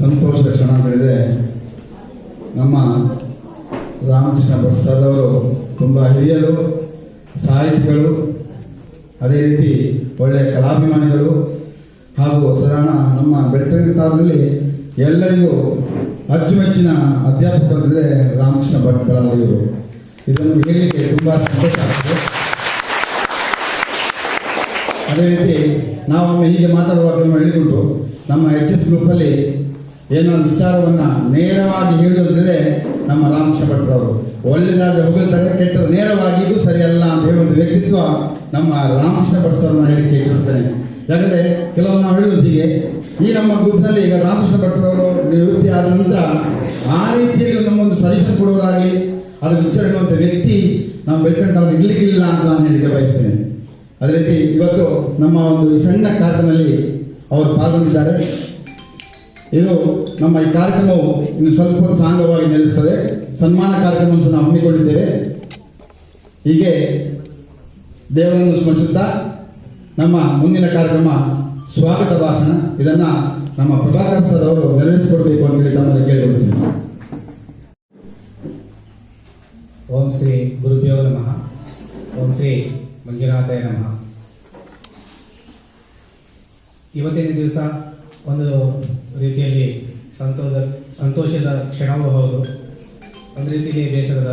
ಸಂತೋಷದ ಕ್ಷಣಗಳಿದೆ. ನಮ್ಮ ರಾಮಕೃಷ್ಣ ಭಟ್ ಸರ್ ಅವರು ತುಂಬ ಹಿರಿಯರು, ಸಾಹಿತಿಗಳು, ಅದೇ ರೀತಿ ಒಳ್ಳೆಯ ಕಲಾಭಿಮಾನಿಗಳು ಹಾಗೂ ಸಾಧಾರಣ ನಮ್ಮ ಬೆಳ್ತಂಗಡಿ ತಾಲೂಕಿನಲ್ಲಿ ಎಲ್ಲರಿಗೂ ಅಚ್ಚುಮೆಚ್ಚಿನ ಅಧ್ಯಾಪಕರಾದರೆ ರಾಮಕೃಷ್ಣ ಭಟ್ ಗಳಾಗಿರು. ಇದನ್ನು ಹೇಳಲಿಕ್ಕೆ ತುಂಬ ಸಂತೋಷ ಆಗ್ತದೆ. ಅದೇ ರೀತಿ ನಾವೊಮ್ಮೆ ಹೀಗೆ ಮಾತಾಡುವಾಗ ಹೇಳಿಕೊಂಡು ನಮ್ಮ HS ಗ್ರೂಪಲ್ಲಿ ಏನಾದ್ರು ವಿಚಾರವನ್ನು ನೇರವಾಗಿ ಹೇಳುವುದಿದ್ರೆ ನಮ್ಮ ರಾಮಕೃಷ್ಣ ಭಟ್ರವರು ಒಳ್ಳೆಯದಾದರೆ ಹೊಗಳ್ತಾರೆ, ಕೆಟ್ಟದ್ದು ನೇರವಾಗಿ ಇದು ಸರಿಯಲ್ಲ ಅಂತ ಹೇಳುವಂಥ ವ್ಯಕ್ತಿತ್ವ ನಮ್ಮ ರಾಮಕೃಷ್ಣ ಭಟ್ ಸರ್ನ ಹೇಳಿಕೆ ಇಟ್ಟಿರ್ತೇನೆ. ಯಾಕಂದರೆ ಕೆಲವು ನಾವು ಹೇಳುವುದು ಹೀಗೆ, ಈ ನಮ್ಮ ಗ್ರೂಪ್ನಲ್ಲಿ ಈಗ ರಾಮಕೃಷ್ಣ ಭಟ್ರವರು ನಿವೃತ್ತಿ ಆದ ನಂತರ ಆ ರೀತಿಯಲ್ಲಿ ನಮ್ಮೊಂದು ಸಜೆಷನ್ ಕೊಡುವರಾಗಲಿ ಅದು ವಿಚಾರ ಹೇಳುವಂಥ ವ್ಯಕ್ತಿ ನಮ್ಮ ಬೆಳ್ತಂಗಡಿ ಇರಲಿಕ್ಕಿಲ್ಲ ಅಂತ ನಾನು ಹೇಳಿಕೆ ಬಯಸ್ತೇನೆ. ಅದೇ ರೀತಿ ಇವತ್ತು ನಮ್ಮ ಒಂದು ಸಣ್ಣ ಕಾರ್ಯಕ್ರಮದಲ್ಲಿ ಅವರು ಪಾಲ್ಗೊಂಡಿದ್ದಾರೆ. ಇದು ನಮ್ಮ ಈ ಕಾರ್ಯಕ್ರಮವು ಇನ್ನು ಸ್ವಲ್ಪ ಸಾಂಗವಾಗಿ ನಡೆಯುತ್ತದೆ. ಸನ್ಮಾನ ಕಾರ್ಯಕ್ರಮವನ್ನು ನಾವು ಹಮ್ಮಿಕೊಂಡಿದ್ದೇವೆ. ಹೀಗೆ ದೇವರನ್ನು ಸ್ಮರಿಸುತ್ತಾ ನಮ್ಮ ಮುಂದಿನ ಕಾರ್ಯಕ್ರಮ ಸ್ವಾಗತ ಭಾಷಣ, ಇದನ್ನು ನಮ್ಮ ಪ್ರಭಾಕರ್ ಸರ್ ಅವರು ನೆರವೇರಿಸಿಕೊಡ್ಬೇಕು ಅಂತೇಳಿ ತಮ್ಮಲ್ಲಿ ಕೇಳಿಕೊಳ್ತೀನಿ. ಓಂ ಶ್ರೀ ಗುರುಭ್ಯೋ ನಮಃ. ಓಂ ಶ್ರೀ ಮಂಜುನಾಥಾಯ ನಮಃ. ಇವತ್ತಿನ ದಿವಸ ಒಂದು ರೀತಿಯಲ್ಲಿ ಸಂತೋಷದ ಕ್ಷಣವೂ ಹೌದು, ಒಂದು ರೀತಿಯಲ್ಲಿ ಬೇಸರದ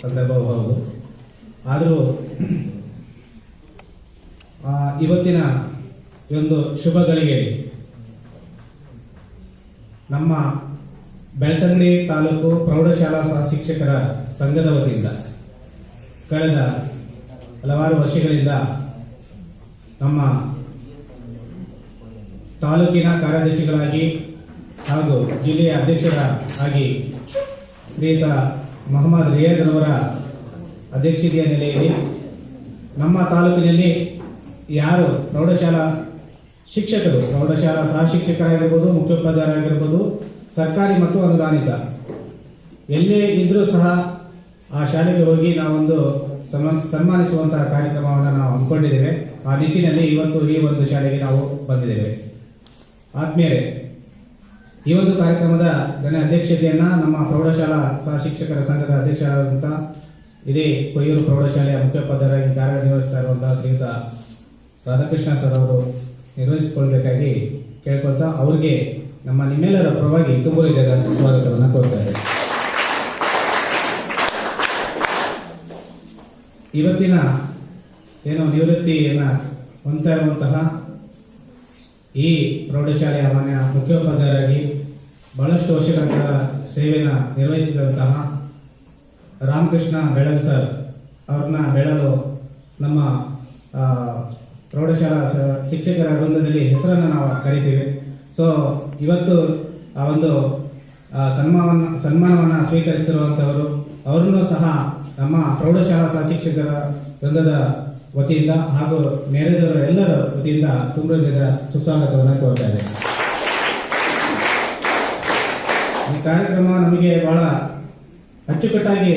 ಸಂದರ್ಭವೂ ಹೌದು. ಆದರೂ ಇವತ್ತಿನ ಈ ಒಂದು ಶುಭ ಗಳಿಗೆಯಲ್ಲಿ ನಮ್ಮ ಬೆಳ್ತಂಗಡಿ ತಾಲೂಕು ಪ್ರೌಢಶಾಲಾ ಸಹ ಶಿಕ್ಷಕರ ಸಂಘದ ವತಿಯಿಂದ ಕಳೆದ ಹಲವಾರು ವರ್ಷಗಳಿಂದ ನಮ್ಮ ತಾಲೂಕಿನ ಕಾರ್ಯದರ್ಶಿಗಳಾಗಿ ಹಾಗೂ ಜಿಲ್ಲೆಯ ಅಧ್ಯಕ್ಷರಾಗಿ ಶ್ರೀಯುತ ಮೊಹಮ್ಮದ್ ರಿಯಾಜ್ ಅವರ ಅಧ್ಯಕ್ಷತೆಯ ನೆಲೆಯಲ್ಲಿ ನಮ್ಮ ತಾಲೂಕಿನಲ್ಲಿ ಯಾರು ಪ್ರೌಢಶಾಲಾ ಶಿಕ್ಷಕರು, ಪ್ರೌಢಶಾಲಾ ಸಹ ಶಿಕ್ಷಕರಾಗಿರ್ಬೋದು, ಮುಖ್ಯೋಪಾಧ್ಯಾಯರಾಗಿರ್ಬೋದು, ಸರ್ಕಾರಿ ಮತ್ತು ಅನುದಾನಿತ ಎಲ್ಲೇ ಇದ್ದರೂ ಸಹ ಆ ಶಾಲೆಗೆ ಹೋಗಿ ನಾವೊಂದು ಸನ್ಮಾನಿಸುವಂತಹ ಕಾರ್ಯಕ್ರಮವನ್ನು ನಾವು ಹಮ್ಮಿಕೊಂಡಿದ್ದೇವೆ. ಆ ನಿಟ್ಟಿನಲ್ಲಿ ಇವತ್ತು ಈ ಒಂದು ಶಾಲೆಗೆ ನಾವು ಬಂದಿದ್ದೇವೆ. ಆತ್ಮೀಯರೇ, ಈ ಒಂದು ಕಾರ್ಯಕ್ರಮದ ಘನ ಅಧ್ಯಕ್ಷತೆಯನ್ನು ನಮ್ಮ ಪ್ರೌಢಶಾಲಾ ಸಹ ಶಿಕ್ಷಕರ ಸಂಘದ ಅಧ್ಯಕ್ಷರಾದಂಥ ಇದೇ ಕೊಯ್ಯೂರು ಪ್ರೌಢಶಾಲೆಯ ಮುಖ್ಯೋಪಾಧ್ಯಾಯರಾಗಿ ಕಾರ್ಯನಿರ್ವಹಿಸ್ತಾ ಇರುವಂತಹ ಶ್ರೀಯುತ ರಾಧಾಕೃಷ್ಣ ಸರ್ ಅವರು ನಿರ್ವಹಿಸಿಕೊಳ್ಬೇಕಾಗಿ ಕೇಳ್ಕೊಳ್ತಾ ಅವರಿಗೆ ನಮ್ಮ ನಿಮ್ಮೆಲ್ಲರ ಪರವಾಗಿ ತುಂಬ ಹೃದಯದ ಸ್ವಾಗತವನ್ನು ಕೋರ್ತಾ ಇದ್ದೇವೆ. ಇವತ್ತಿನ ನಿವೃತ್ತಿಯನ್ನು ಹೊಂದ್ತಾ ಇರುವಂತಹ ಈ ಪ್ರೌಢಶಾಲೆಯ ಮಾನ್ಯ ಮುಖ್ಯೋಪಾಧ್ಯಾಯರಾಗಿ ಬಹಳಷ್ಟು ವರ್ಷಗಳ ಕಾಲ ಸೇವೆಯನ್ನು ನಿರ್ವಹಿಸಿದಂತಹ ರಾಮಕೃಷ್ಣ ಬೆಳಲ್ ಸರ್ ಅವ್ರನ್ನ ಬೆಳಲು ನಮ್ಮ ಪ್ರೌಢಶಾಲಾ ಶಿಕ್ಷಕರ ವೃಂದದಲ್ಲಿ ಹೆಸರನ್ನು ನಾವು ಕರಿತೀವಿ. ಸೊ ಇವತ್ತು ಆ ಒಂದು ಸನ್ಮಾನವನ್ನು ಸ್ವೀಕರಿಸ್ತಿರುವಂಥವರು ಅವರನ್ನು ಸಹ ನಮ್ಮ ಪ್ರೌಢಶಾಲಾ ಸಹ ಶಿಕ್ಷಕರ ವೃಂದದ ವತಿಯಿಂದ ಹಾಗೂ ನೆರೆದವರ ಎಲ್ಲರ ವತಿಯಿಂದ ತುಂಬ ಸುಸ್ವಾಗತವನ್ನು ಕೋರ್ತಾ ಇದೆ. ಈ ಕಾರ್ಯಕ್ರಮ ನಮಗೆ ಬಹಳ ಅಚ್ಚುಕಟ್ಟಾಗಿ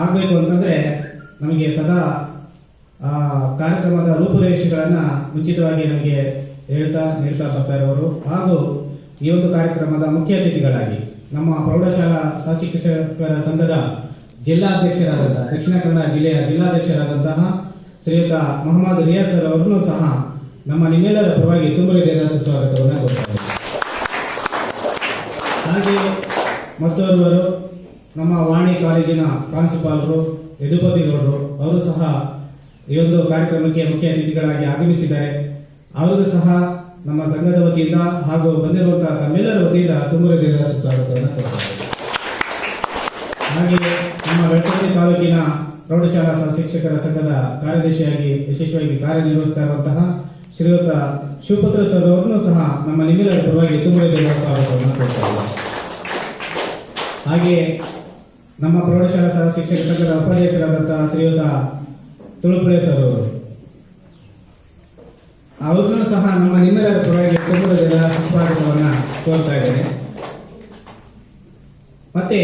ಆಗಬೇಕು ಅಂತಂದರೆ ನಮಗೆ ಸದಾ ಕಾರ್ಯಕ್ರಮದ ರೂಪುರೇಷೆಗಳನ್ನು ಮುಂಚಿತವಾಗಿ ನಮಗೆ ನೀಡ್ತಾ ಬರ್ತಾ ಇರೋರು ಹಾಗೂ ಈ ಒಂದು ಕಾರ್ಯಕ್ರಮದ ಮುಖ್ಯ ಅತಿಥಿಗಳಾಗಿ ನಮ್ಮ ಪ್ರೌಢಶಾಲಾ ಸಹ ಶಿಕ್ಷಕರ ಸಂಘದ ಜಿಲ್ಲಾಧ್ಯಕ್ಷರಾದಂತಹ ದಕ್ಷಿಣ ಕನ್ನಡ ಜಿಲ್ಲೆಯ ಜಿಲ್ಲಾಧ್ಯಕ್ಷರಾದಂತಹ ಶ್ರೀಯುತ ಮೊಹಮ್ಮದ್ ರಿಯಾಜ್ ಸರ್ ಅವರನ್ನು ಸಹ ನಮ್ಮ ನಿಮ್ಮೆಲ್ಲರ ಪರವಾಗಿ ತುಂಬ ಹೃದಯದ ಸುಸ್ವಾಗತವನ್ನು ಕೊಡ್ತಾರೆ. ಹಾಗೆ ಮತ್ತೋರ್ವರು ನಮ್ಮ ವಾಣಿ ಕಾಲೇಜಿನ ಪ್ರಾಂಶುಪಾಲರು ಯದುಪತಿ ಗೌಡರು ಅವರು ಸಹ ಈ ಒಂದು ಕಾರ್ಯಕ್ರಮಕ್ಕೆ ಮುಖ್ಯ ಅತಿಥಿಗಳಾಗಿ ಆಗಮಿಸಿದ್ದಾರೆ. ಅವರಿಗೂ ಸಹ ನಮ್ಮ ಸಂಘದ ವತಿಯಿಂದ ಹಾಗೂ ಬಂದಿರುವಂತಹ ತಮ್ಮೆಲ್ಲರ ವತಿಯಿಂದ ತುಂಬ ಹೃದಯದ ಸುಸ್ವಾಗತವನ್ನು ಕೊಡ್ತಾರೆ. ಹಾಗೆ ನಮ್ಮ ಬೆಳ್ತಂಗಡಿ ತಾಲೂಕಿನ ಪ್ರೌಢಶಾಲಾ ಸಹ ಶಿಕ್ಷಕರ ಸಂಘದ ಕಾರ್ಯದರ್ಶಿಯಾಗಿ ಯಶಸ್ವಿಯಾಗಿ ಕಾರ್ಯನಿರ್ವಹಿಸ್ತಾ ಇರುವಂತಹ ಶ್ರೀಯುತ ಶಿವಪುತ್ರ ಸರ್ ಅವರನ್ನು ಸಹ ನಮ್ಮ ನಿಮ್ಮೆಲ್ಲರ ಪರವಾಗಿ ತುಂಬ ಹೃದಯದ ಸ್ವಾಗತವನ್ನು ಕೊಡ್ತಾರೆ. ಹಾಗೆ ನಮ್ಮ ಪ್ರೌಢಶಾಲಾ ಸಹ ಶಿಕ್ಷಕ ಸಂಘದ ಉಪಾಧ್ಯಕ್ಷರಾದಂತಹ ಶ್ರೀಯುತ ತುಳುಪುರೆ ಸರ್ ಅವ್ರನ್ನೂ ಸಹ ನಮ್ಮ ನಿಮ್ಮೆಲ್ಲರ ಪರವಾಗಿ ತುಂಬ ಹೃದಯದ ಸ್ವಾಗತವನ್ನು ಕೋರ್ತಾ ಇದ್ದೇನೆ. ಮತ್ತೆ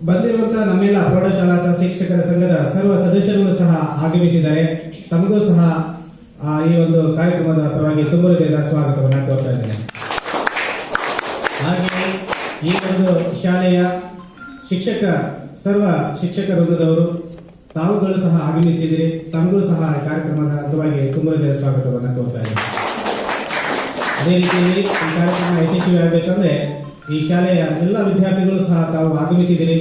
ಬಂದಿರುವಂತಹ ನಮ್ಮೆಲ್ಲ ಪ್ರೌಢಶಾಲಾ ಸಹ ಶಿಕ್ಷಕರ ಸಂಘದ ಸರ್ವ ಸದಸ್ಯರು ಸಹ ಆಗಮಿಸಿದ್ದಾರೆ. ತಮಗೂ ಸಹ ಈ ಒಂದು ಕಾರ್ಯಕ್ರಮದ ಪರವಾಗಿ ತುಂಬ ಹೃದಯದ ಸ್ವಾಗತವನ್ನು ಕೋರ್ತಾ ಇದ್ದೇನೆ. ಈ ಒಂದು ಶಾಲೆಯ ಸರ್ವ ಶಿಕ್ಷಕ ವೃಂದದವರು ತಾವುಗಳು ಸಹ ಆಗಮಿಸಿದಿರಿ. ತಮಗೂ ಸಹ ಈ ಕಾರ್ಯಕ್ರಮದ ಅಂಗವಾಗಿ ತುಂಬ ಹೃದಯ ಸ್ವಾಗತವನ್ನು ಕೋರ್ತಾ ಇದ್ದೀನಿ. ಅದೇ ರೀತಿಯಲ್ಲಿ ಈ ಕಾರ್ಯಕ್ರಮ ಯಶಸ್ವಿ ಆಗಬೇಕಂದ್ರೆ ಈ ಶಾಲೆಯ ಎಲ್ಲ ವಿದ್ಯಾರ್ಥಿಗಳು ಸಹ ತಾವು ಆಗಮಿಸಿದಿರಿ.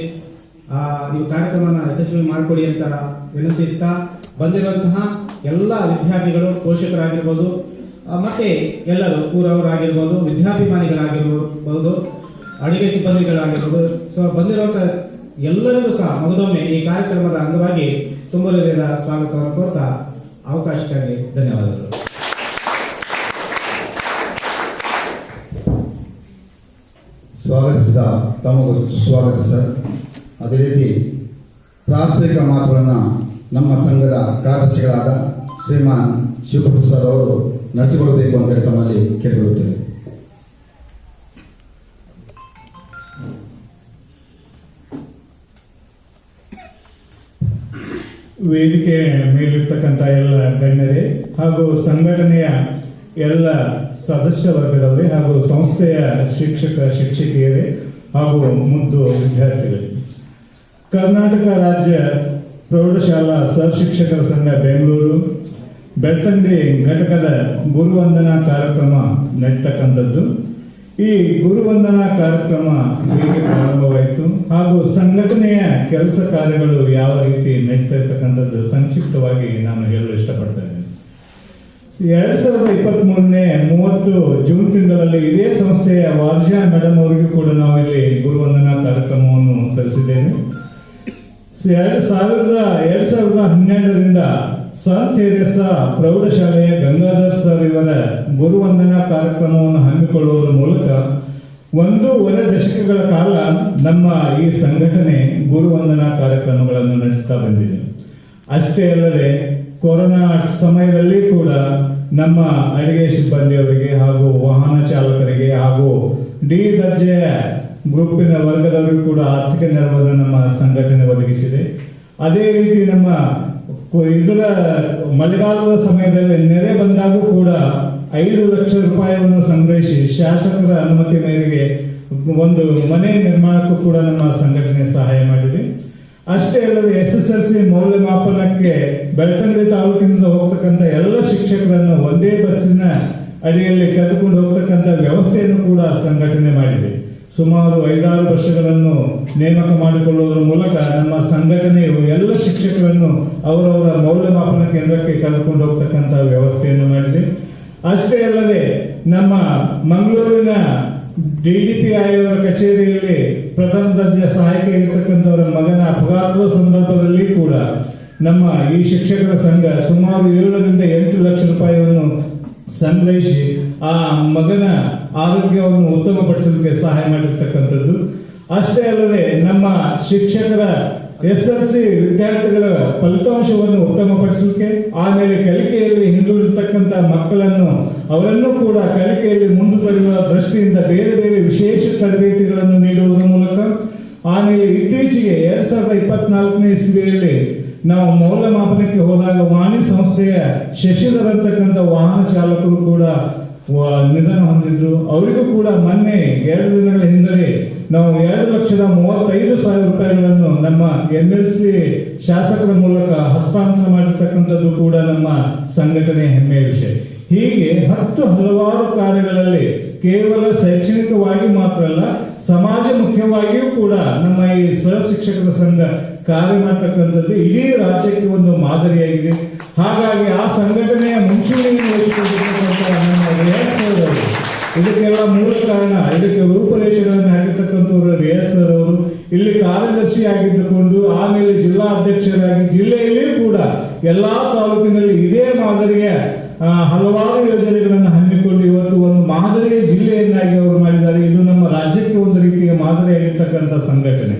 ನೀವು ಕಾರ್ಯಕ್ರಮನ ಯಶಸ್ವಿ ಮಾಡಿಕೊಡಿ ಅಂತ ವಿನಂತಿಸ್ತಾ, ಬಂದಿರುವಂತಹ ಎಲ್ಲ ವಿದ್ಯಾರ್ಥಿಗಳು, ಪೋಷಕರಾಗಿರ್ಬೋದು, ಮತ್ತೆ ಎಲ್ಲರೂ ಊರವರಾಗಿರ್ಬೋದು, ವಿದ್ಯಾಭಿಮಾನಿಗಳಾಗಿರ್ಬೋದು, ಅಡುಗೆ ಸಿಬ್ಬಂದಿಗಳಾಗಿರ್ಬೋದು, ಸೊ ಬಂದಿರುವಂತಹ ಎಲ್ಲರಿಗೂ ಸಹ ಮಗದೊಮ್ಮೆ ಈ ಕಾರ್ಯಕ್ರಮದ ಅಂಗವಾಗಿ ತುಂಬ ಹೃದಯದ ಸ್ವಾಗತವನ್ನು ಕೋರ್ತಾ ಅವಕಾಶಕ್ಕಾಗಿ ಧನ್ಯವಾದಗಳು. ಸ್ವಾಗತಿಸಿದ ತಮಗೂ ಸ್ವಾಗತ ಸರ್. ಅದೇ ರೀತಿ ಪ್ರಾಸ್ತಾವಿಕ ಮಾತುಗಳನ್ನು ನಮ್ಮ ಸಂಘದ ಕಾರ್ಯದರ್ಶಿಗಳಾದ ಶ್ರೀಮಾನ್ ಶಿವಪ್ರಭು ಸರ್ ಅವರು ನಡೆಸಿಕೊಡಬೇಕು ಅಂತೇಳಿ ತಮ್ಮಲ್ಲಿ ಕೇಳಿಕೊಳ್ಳುತ್ತೇವೆ. ವೇದಿಕೆ ಮೇಲಿರ್ತಕ್ಕಂಥ ಎಲ್ಲ ಗಣ್ಯರೇ ಹಾಗೂ ಸಂಘಟನೆಯ ಎಲ್ಲ ಸದಸ್ಯ ವರ್ಗದವರೇ ಹಾಗೂ ಸಂಸ್ಥೆಯ ಶಿಕ್ಷಕಿಯರೇ ಹಾಗೂ ಮುದ್ದು ವಿದ್ಯಾರ್ಥಿಗಳೇ, ಕರ್ನಾಟಕ ರಾಜ್ಯ ಪ್ರೌಢಶಾಲಾ ಸಹಶಿಕ್ಷಕರ ಸಂಘ ಬೆಂಗಳೂರು ಬೆಳ್ತಂಗಡಿ ಘಟಕದ ಗುರುವಂದನಾ ಕಾರ್ಯಕ್ರಮ ನಡೀತಕ್ಕಂಥದ್ದು. ಈ ಗುರುವಂದನಾ ಕಾರ್ಯಕ್ರಮ ಹೇಗೆ ಪ್ರಾರಂಭವಾಯಿತು ಹಾಗೂ ಸಂಘಟನೆಯ ಕೆಲಸ ಕಾರ್ಯಗಳು ಯಾವ ರೀತಿ ನಡೀತಾ ಇರ್ತಕ್ಕಂಥದ್ದು ಸಂಕ್ಷಿಪ್ತವಾಗಿ ನಾನು ಹೇಳಲು ಇಷ್ಟಪಡ್ತೇನೆ. 2023ನೇ 30 ಜೂನ್ ತಿಂಗಳಲ್ಲಿ ಇದೇ ಸಂಸ್ಥೆಯ ವಾರ್ಜಾ ಮೇಡಮ್ ಅವರಿಗೂ ಕೂಡ ನಾವು ಇಲ್ಲಿ ಗುರುವಂದನಾ ಕಾರ್ಯಕ್ರಮವನ್ನು ಸಲ್ಲಿಸಿದ್ದೇವೆ. 2012ರಿಂದ ಸಂತ್ ಥೆರೇಸಾ ಪ್ರೌಢಶಾಲೆಯ ಗಂಗಾಧರ್ ಸರ್ ಇವರ ಗುರುವಂದನಾ ಕಾರ್ಯಕ್ರಮವನ್ನು ಹಮ್ಮಿಕೊಳ್ಳುವುದರ ಮೂಲಕ 1.5 ದಶಕಗಳ ಕಾಲ ನಮ್ಮ ಈ ಸಂಘಟನೆ ಗುರುವಂದನಾ ಕಾರ್ಯಕ್ರಮಗಳನ್ನು ನಡೆಸ್ತಾ ಬಂದಿದೆ. ಅಷ್ಟೇ ಅಲ್ಲದೆ ಕೊರೋನಾ ಸಮಯದಲ್ಲಿ ಕೂಡ ನಮ್ಮ ಅಡಿಗೆ ಸಿಬ್ಬಂದಿಯವರಿಗೆ ಹಾಗೂ ವಾಹನ ಚಾಲಕರಿಗೆ ಹಾಗೂ ಡಿ ದರ್ಜೆಯ ಗ್ರೂಪಿನ ವರ್ಗದವರಿಗೂ ಕೂಡ ಆರ್ಥಿಕ ನೆರವನ್ನು ನಮ್ಮ ಸಂಘಟನೆ ಒದಗಿಸಿದೆ. ಅದೇ ರೀತಿ ನಮ್ಮ ಇದರ ಮಳೆಗಾಲದ ಸಮಯದಲ್ಲಿ ನೆರೆ ಬಂದಾಗೂ ಕೂಡ 5 ಲಕ್ಷ ರೂಪಾಯಿಯನ್ನು ಸಂಗ್ರಹಿಸಿ ಶಾಸಕರ ಅನುಮತಿ ಮೇರೆಗೆ ಒಂದು ಮನೆ ನಿರ್ಮಾಣಕ್ಕೂ ಕೂಡ ನಮ್ಮ ಸಂಘಟನೆ ಸಹಾಯ ಮಾಡಿದೆ. ಅಷ್ಟೇ ಅಲ್ಲದೆ SSLC ಮೌಲ್ಯಮಾಪನಕ್ಕೆ ಬೆಳ್ತಂಗಡಿ ತಾಲೂಕಿನಿಂದ ಹೋಗ್ತಕ್ಕಂಥ ಎಲ್ಲ ಶಿಕ್ಷಕರನ್ನು ಒಂದೇ ಬಸ್ಸಿನ ಅಡಿಯಲ್ಲಿ ಕರೆದುಕೊಂಡು ಹೋಗ್ತಕ್ಕಂಥ ವ್ಯವಸ್ಥೆಯನ್ನು ಕೂಡ ಸಂಘಟನೆ ಮಾಡಿದೆ. ಸುಮಾರು 5-6 ವರ್ಷಗಳನ್ನು ನೇಮಕ ಮಾಡಿಕೊಳ್ಳುವುದರ ಮೂಲಕ ನಮ್ಮ ಸಂಘಟನೆಯು ಎಲ್ಲ ಶಿಕ್ಷಕರನ್ನು ಅವರವರ ಮೌಲ್ಯಮಾಪನ ಕೇಂದ್ರಕ್ಕೆ ಕರೆದುಕೊಂಡು ಹೋಗ್ತಕ್ಕಂಥ ವ್ಯವಸ್ಥೆಯನ್ನು ಮಾಡಿದೆ. ಅಷ್ಟೇ ಅಲ್ಲದೆ ನಮ್ಮ ಮಂಗಳೂರಿನ DDPI ಅವರ ಕಚೇರಿಯಲ್ಲಿ ಪ್ರಥಮ ದರ್ಜೆ ಸಹಾಯಕ ಇರತಕ್ಕಂಥವರ ಮಗನ ಅಪಘಾತದ ಸಂದರ್ಭದಲ್ಲಿ ಕೂಡ ನಮ್ಮ ಈ ಶಿಕ್ಷಕರ ಸಂಘ ಸುಮಾರು 7ರಿಂದ 8 ಲಕ್ಷ ರೂಪಾಯಿಯನ್ನು ಸಂಗ್ರಹಿಸಿ ಆ ಮಗನ ಆರೋಗ್ಯವನ್ನು ಉತ್ತಮಪಡಿಸಲಿಕ್ಕೆ ಸಹಾಯ ಮಾಡಿರ್ತಕ್ಕಂಥದ್ದು. ಅಷ್ಟೇ ಅಲ್ಲದೆ ನಮ್ಮ ಶಿಕ್ಷಕರ SLC ವಿದ್ಯಾರ್ಥಿಗಳ ಫಲಿತಾಂಶವನ್ನು ಉತ್ತಮಪಡಿಸಲಿಕ್ಕೆ, ಆಮೇಲೆ ಕಲಿಕೆಯಲ್ಲಿ ಹಿಂದುಳಿರ್ತಕ್ಕಂಥ ಮಕ್ಕಳನ್ನು ಅವರನ್ನು ಕೂಡ ಕಲಿಕೆಯಲ್ಲಿ ಮುಂದೆ ತರುವ ದೃಷ್ಟಿಯಿಂದ ಬೇರೆ ಬೇರೆ ವಿಶೇಷ ತರಬೇತಿಗಳನ್ನು ನೀಡುವುದರ ಮೂಲಕ, ಆಮೇಲೆ ಇತ್ತೀಚೆಗೆ 2024ನೇ ಇಸ್ವಿಯಲ್ಲಿ ನಾವು ಮೌಲ್ಯಮಾಪನಕ್ಕೆ ಹೋದಾಗ ವಾಣಿ ಸಂಸ್ಥೆಯ ಶಶಿಧರ್ ಅಂತಕ್ಕಂಥ ವಾಹನ ಚಾಲಕರು ಕೂಡ ನಿಧನ ಹೊಂದಿದ್ರು. ಅವರಿಗೂ ಕೂಡ ಮೊನ್ನೆ 2 ದಿನಗಳ ಹಿಂದೆ ನಾವು 2,35,000 ರೂಪಾಯಿಗಳನ್ನು ನಮ್ಮ MLC ಶಾಸಕರ ಮೂಲಕ ಹಸ್ತಾಂತರ ಮಾಡಿರ್ತಕ್ಕಂಥದ್ದು ಕೂಡ ನಮ್ಮ ಸಂಘಟನೆಯ ಹೆಮ್ಮೆಯ ವಿಷಯ. ಹೀಗೆ ಹಲವಾರು ಕಾರ್ಯಗಳಲ್ಲಿ ಕೇವಲ ಶೈಕ್ಷಣಿಕವಾಗಿ ಮಾತ್ರ ಅಲ್ಲ, ಸಮಾಜ ಮುಖ್ಯವಾಗಿಯೂ ಕೂಡ ನಮ್ಮ ಈ ಸಹಶಿಕ್ಷಕರ ಸಂಘ ಕಾರ್ಯ ಮಾಡ್ತಕ್ಕಂಥದ್ದು ಇಡೀ ರಾಜ್ಯಕ್ಕೆ ಒಂದು ಮಾದರಿಯಾಗಿದೆ. ಹಾಗಾಗಿ ಆ ಸಂಘಟನೆಯ ಮುಂಚೂಣಿಯನ್ನು ವಹಿಸಿಕೊಂಡಿರ್ತಕ್ಕಂಥ ನಮ್ಮ ರಿಯಾಸ್ ಇದಕ್ಕೆಲ್ಲ ಮೂಲ ಕಾರಣ, ಇದಕ್ಕೆ ರೂಪರೇಷೆಗಳನ್ನು ಹಾಕಿರ್ತಕ್ಕಂಥವ್ರು ರಿಯಾಸ್ ಅವರು ಇಲ್ಲಿ ಕಾರ್ಯದರ್ಶಿ ಆಗಿದ್ದುಕೊಂಡು ಆಮೇಲೆ ಜಿಲ್ಲಾ ಅಧ್ಯಕ್ಷರಾಗಿ ಜಿಲ್ಲೆಯಲ್ಲಿಯೂ ಕೂಡ ಎಲ್ಲಾ ತಾಲೂಕಿನಲ್ಲಿ ಇದೇ ಮಾದರಿಯ ಹಲವಾರು ಯೋಜನೆಗಳನ್ನು ಹಮ್ಮಿಕೊಂಡು ಇವತ್ತು ಒಂದು ಮಾದರಿಯ ಜಿಲ್ಲೆಯನ್ನಾಗಿ ಅವರು ಮಾಡಿದ್ದಾರೆ. ಇದು ನಮ್ಮ ರಾಜ್ಯಕ್ಕೆ ಒಂದು ರೀತಿಯ ಮಾದರಿಯಾಗಿರ್ತಕ್ಕಂಥ ಸಂಘಟನೆ.